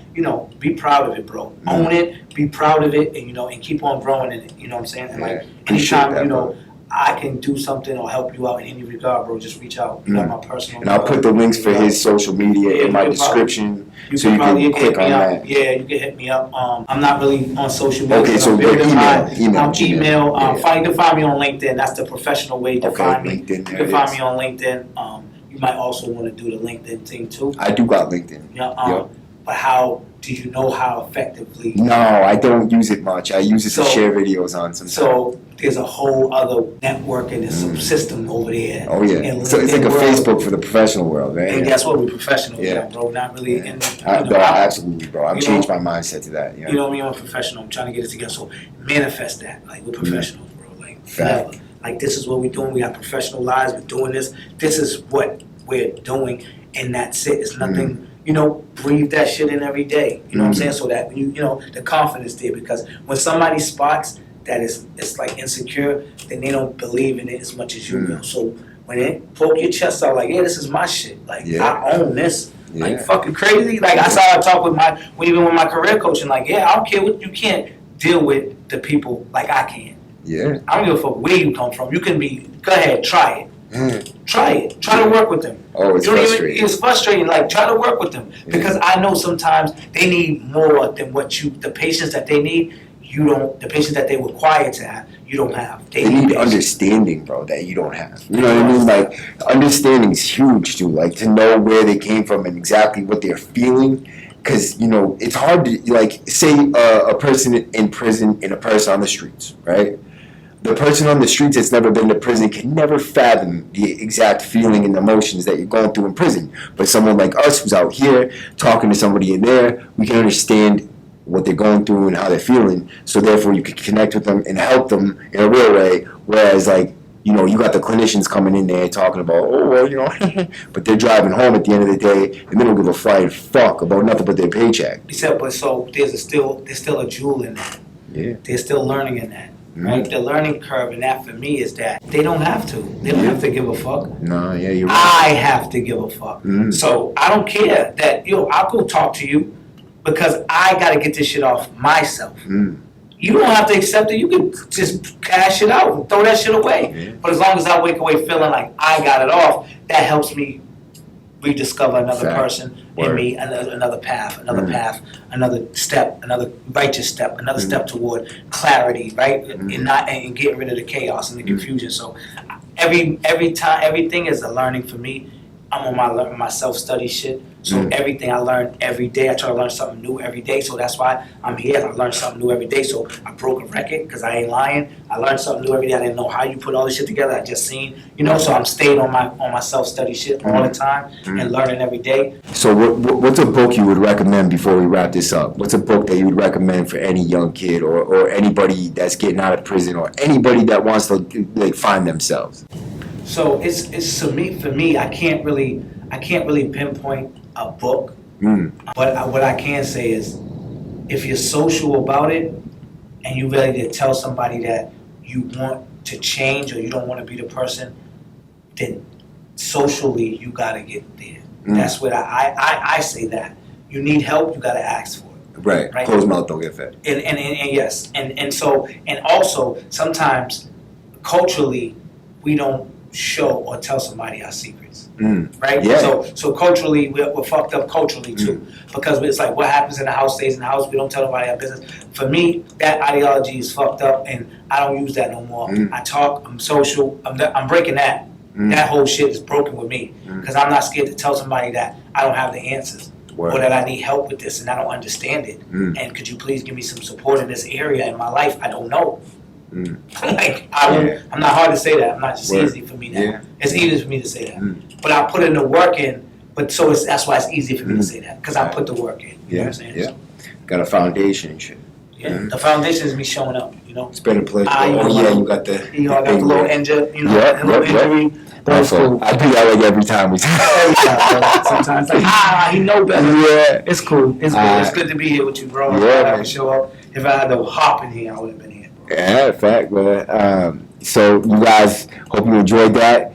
Speaker 1: be proud of it, bro. Own it, be proud of it, and, and keep on growing in it. You know what I'm saying? And,
Speaker 2: Yeah,
Speaker 1: like,
Speaker 2: appreciate
Speaker 1: anytime,
Speaker 2: that, bro.
Speaker 1: I can do something or help you out in any regard, bro, just reach out. You know, my personal.
Speaker 2: And I'll put the links for his social media
Speaker 1: Yeah,
Speaker 2: in my
Speaker 1: you can probably-
Speaker 2: description, so you can click
Speaker 1: hit
Speaker 2: on
Speaker 1: me up.
Speaker 2: that.
Speaker 1: Yeah, you can hit me up. I'm not really on social media.
Speaker 2: Okay,
Speaker 1: but
Speaker 2: so
Speaker 1: I'm bigger than
Speaker 2: email,
Speaker 1: mine.
Speaker 2: Gmail.
Speaker 1: Email.
Speaker 2: Yeah.
Speaker 1: You can find me on LinkedIn. That's the professional way to
Speaker 2: Okay,
Speaker 1: find me.
Speaker 2: LinkedIn,
Speaker 1: You
Speaker 2: there
Speaker 1: can
Speaker 2: it
Speaker 1: find
Speaker 2: is.
Speaker 1: me on LinkedIn. You might also want to do the LinkedIn thing too.
Speaker 2: I do got LinkedIn.
Speaker 1: Yeah.
Speaker 2: Yep.
Speaker 1: But how do you know how effectively?
Speaker 2: No, I don't use it much. I use it to
Speaker 1: So-
Speaker 2: share videos on some.
Speaker 1: So there's a whole other network and there's some system over there.
Speaker 2: Oh yeah.
Speaker 1: in
Speaker 2: So it's like a
Speaker 1: LinkedIn world.
Speaker 2: Facebook for the professional world, right?
Speaker 1: And that's what we're professionals,
Speaker 2: Yeah.
Speaker 1: bro. Not really.
Speaker 2: Yeah.
Speaker 1: And,
Speaker 2: No, absolutely, bro. I've
Speaker 1: you
Speaker 2: changed
Speaker 1: know-
Speaker 2: my mindset to that.
Speaker 1: You know what I mean? I'm a professional. I'm trying to get it together. So manifest that. Like, we're professionals, bro. Like,
Speaker 2: Fact.
Speaker 1: forever. Like, this is what we're doing. We got professional lives. We're doing this. This is what we're doing. And that's it. It's nothing, breathe that shit in every day. You know what I'm saying? So that, the confidence there. Because when somebody spots that it's like insecure, then they don't believe in it as much as you will. So when it poke your chest out, like, yeah, this is my shit. Like,
Speaker 2: Yeah.
Speaker 1: I own this.
Speaker 2: Yeah.
Speaker 1: Like, fucking crazy. Like, that's how I talk with even with my career coaching. Like, yeah, I don't care what, you can't deal with the people like I can.
Speaker 2: Yeah.
Speaker 1: I don't give a fuck where you come from. You can go ahead, try it.
Speaker 2: Mm.
Speaker 1: Try it. Try to work with them.
Speaker 2: Oh, it's
Speaker 1: You don't
Speaker 2: frustrating.
Speaker 1: it's frustrating. Like, try to work with them.
Speaker 2: Yeah.
Speaker 1: Because I know sometimes they need more than the patience that they need, the patience that they require to have, you don't have.
Speaker 2: They need
Speaker 1: patience.
Speaker 2: understanding, bro, that you don't have. You know what I mean? Like, understanding is huge, too. Like, to know where they came from and exactly what they're feeling. Because, it's hard to, like, say a person in prison and a person on the streets, right? The person on the streets that's never been to prison can never fathom the exact feeling and emotions that you're going through in prison. But someone like us who's out here talking to somebody in there, we can understand what they're going through and how they're feeling. So therefore you can connect with them and help them in a real way. Whereas like, you got the clinicians coming in there talking about, oh, well, but they're driving home at the end of the day and they don't give a flying fuck about nothing but their paycheck.
Speaker 1: Except, but so there's still a jewel in that.
Speaker 2: Yeah.
Speaker 1: They're still learning in that. Right? The learning curve in that for me is that they don't have to. They don't have to give a fuck.
Speaker 2: No, yeah, you're right.
Speaker 1: I have to give a fuck.
Speaker 2: Mhm.
Speaker 1: So I don't care that, I'll go talk to you because I got to get this shit off myself.
Speaker 2: Mm.
Speaker 1: You don't have to accept it. You can just cash it out and throw that shit away.
Speaker 2: Yeah.
Speaker 1: But as long as I wake away feeling like I got it off, that helps me rediscover another
Speaker 2: Fact.
Speaker 1: person in
Speaker 2: Word.
Speaker 1: me, another path, another step, another righteous step, another step toward clarity, right? And getting rid of the chaos and the confusion. So every time, everything is a learning for me. I'm on my self-study shit. So everything I learn every day, I try to learn something new every day. So that's why I'm here. I learn something new every day. So I broke a record because I ain't lying. I learned something new every day. I didn't know how you put all this shit together. I just seen, so I'm staying on my self-study shit all the time and learning every day.
Speaker 2: So what's a book you would recommend before we wrap this up? What's a book that you would recommend for any young kid or anybody that's getting out of prison or anybody that wants to like find themselves?
Speaker 1: So it's for me, I can't really pinpoint a book. But what I can say is, if you're social about it and you're ready to tell somebody that you want to change or you don't want to be the person, then socially you gotta get there. That's what I say that. You need help, you gotta ask for it.
Speaker 2: Right. Closed mouth don't get fed.
Speaker 1: And yes, and also sometimes culturally we don't show or tell somebody our secrets, right?
Speaker 2: Yeah.
Speaker 1: So culturally we're fucked up culturally too, because it's like what happens in the house stays in the house. We don't tell nobody our business. For me, that ideology is fucked up, and I don't use that no more. I talk. I'm social. I'm breaking that. That whole shit is broken with me because I'm not scared to tell somebody that I don't have the answers.
Speaker 2: Word.
Speaker 1: Or that I need help with this and I don't understand it. And could you please give me some support in this area in my life? I don't know. Like, I'm not hard to say that. I'm not just
Speaker 2: Word.
Speaker 1: easy for me now.
Speaker 2: Yeah.
Speaker 1: It's easy for me to say that. But I put in the work in, but so that's why it's easy for me to say that, because I put the work in. You know what I'm saying?
Speaker 2: Yeah. Got a foundation and shit.
Speaker 1: Yeah. The foundation is me showing up, you know?
Speaker 2: It's been a pleasure.
Speaker 1: Ah, you know,
Speaker 2: You got the.
Speaker 1: You know, I got the little injury, you know,
Speaker 2: Yeah,
Speaker 1: the little
Speaker 2: yeah.
Speaker 1: injury.
Speaker 3: That's
Speaker 2: Also,
Speaker 3: cool.
Speaker 2: I do that like every time we
Speaker 1: Sometimes like, he know better.
Speaker 2: Yeah.
Speaker 1: It's cool. It's good. It's good to be here with you, bro. I'm
Speaker 2: Yeah,
Speaker 1: glad I
Speaker 2: man.
Speaker 1: could show up. If I had to hop in here, I would have been here, bro.
Speaker 2: Yeah, fact, man. So you guys, hope you enjoyed that.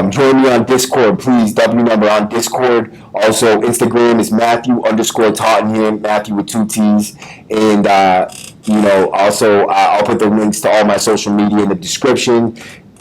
Speaker 2: Join me on Discord, please. W number on Discord. Also, Instagram is Matthew_Tottenham, Matthew with 2 T's. And, you know, also, I'll put the links to all my social media in the description.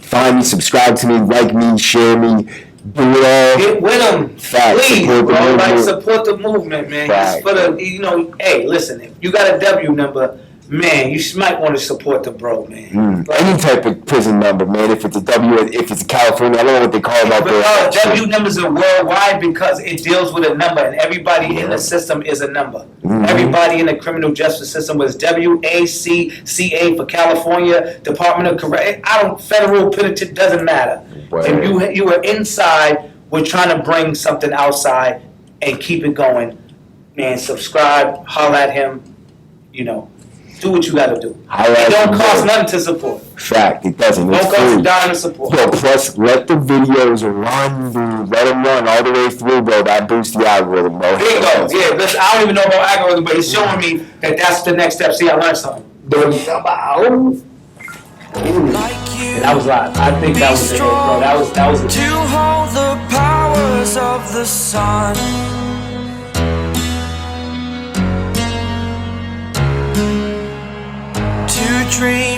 Speaker 2: Find me, subscribe to me, like me, share me, do it all.
Speaker 1: Get with them,
Speaker 2: Fact,
Speaker 1: please,
Speaker 2: support the
Speaker 1: bro. Like,
Speaker 2: movement.
Speaker 1: support the movement, man.
Speaker 2: Fact.
Speaker 1: It's for the, you know, hey, listen, if you got a W number, man, you might want to support the bro, man. Like,
Speaker 2: Any type of prison number, man. If it's a W, if it's a California, I don't know what they call it out there.
Speaker 1: W numbers are worldwide because it deals with a number, and everybody in the system is a number. Everybody in the criminal justice system was WACCA for California Department of Correction. Federal penitentiary doesn't matter.
Speaker 2: Word.
Speaker 1: If you were inside, we're trying to bring something outside and keep it going. Man, subscribe, holler at him. You know, do what you got to do.
Speaker 2: Holler
Speaker 1: It
Speaker 2: at
Speaker 1: don't
Speaker 2: him,
Speaker 1: cost
Speaker 2: bro.
Speaker 1: nothing to support.
Speaker 2: Fact, it doesn't.
Speaker 1: Don't
Speaker 2: It's
Speaker 1: cost a
Speaker 2: free.
Speaker 1: dime to support.
Speaker 2: Yo, plus, let the videos run, dude. Let them run all the way through, bro. That boosts the algorithm, bro.
Speaker 1: There you go. Yeah, listen, I don't even know about algorithm, but it's showing me that that's the next step. See, I learned something.
Speaker 4: Like you,
Speaker 3: And that was live. I think that was it, bro. That was it.
Speaker 4: to hold the powers of the sun. To dream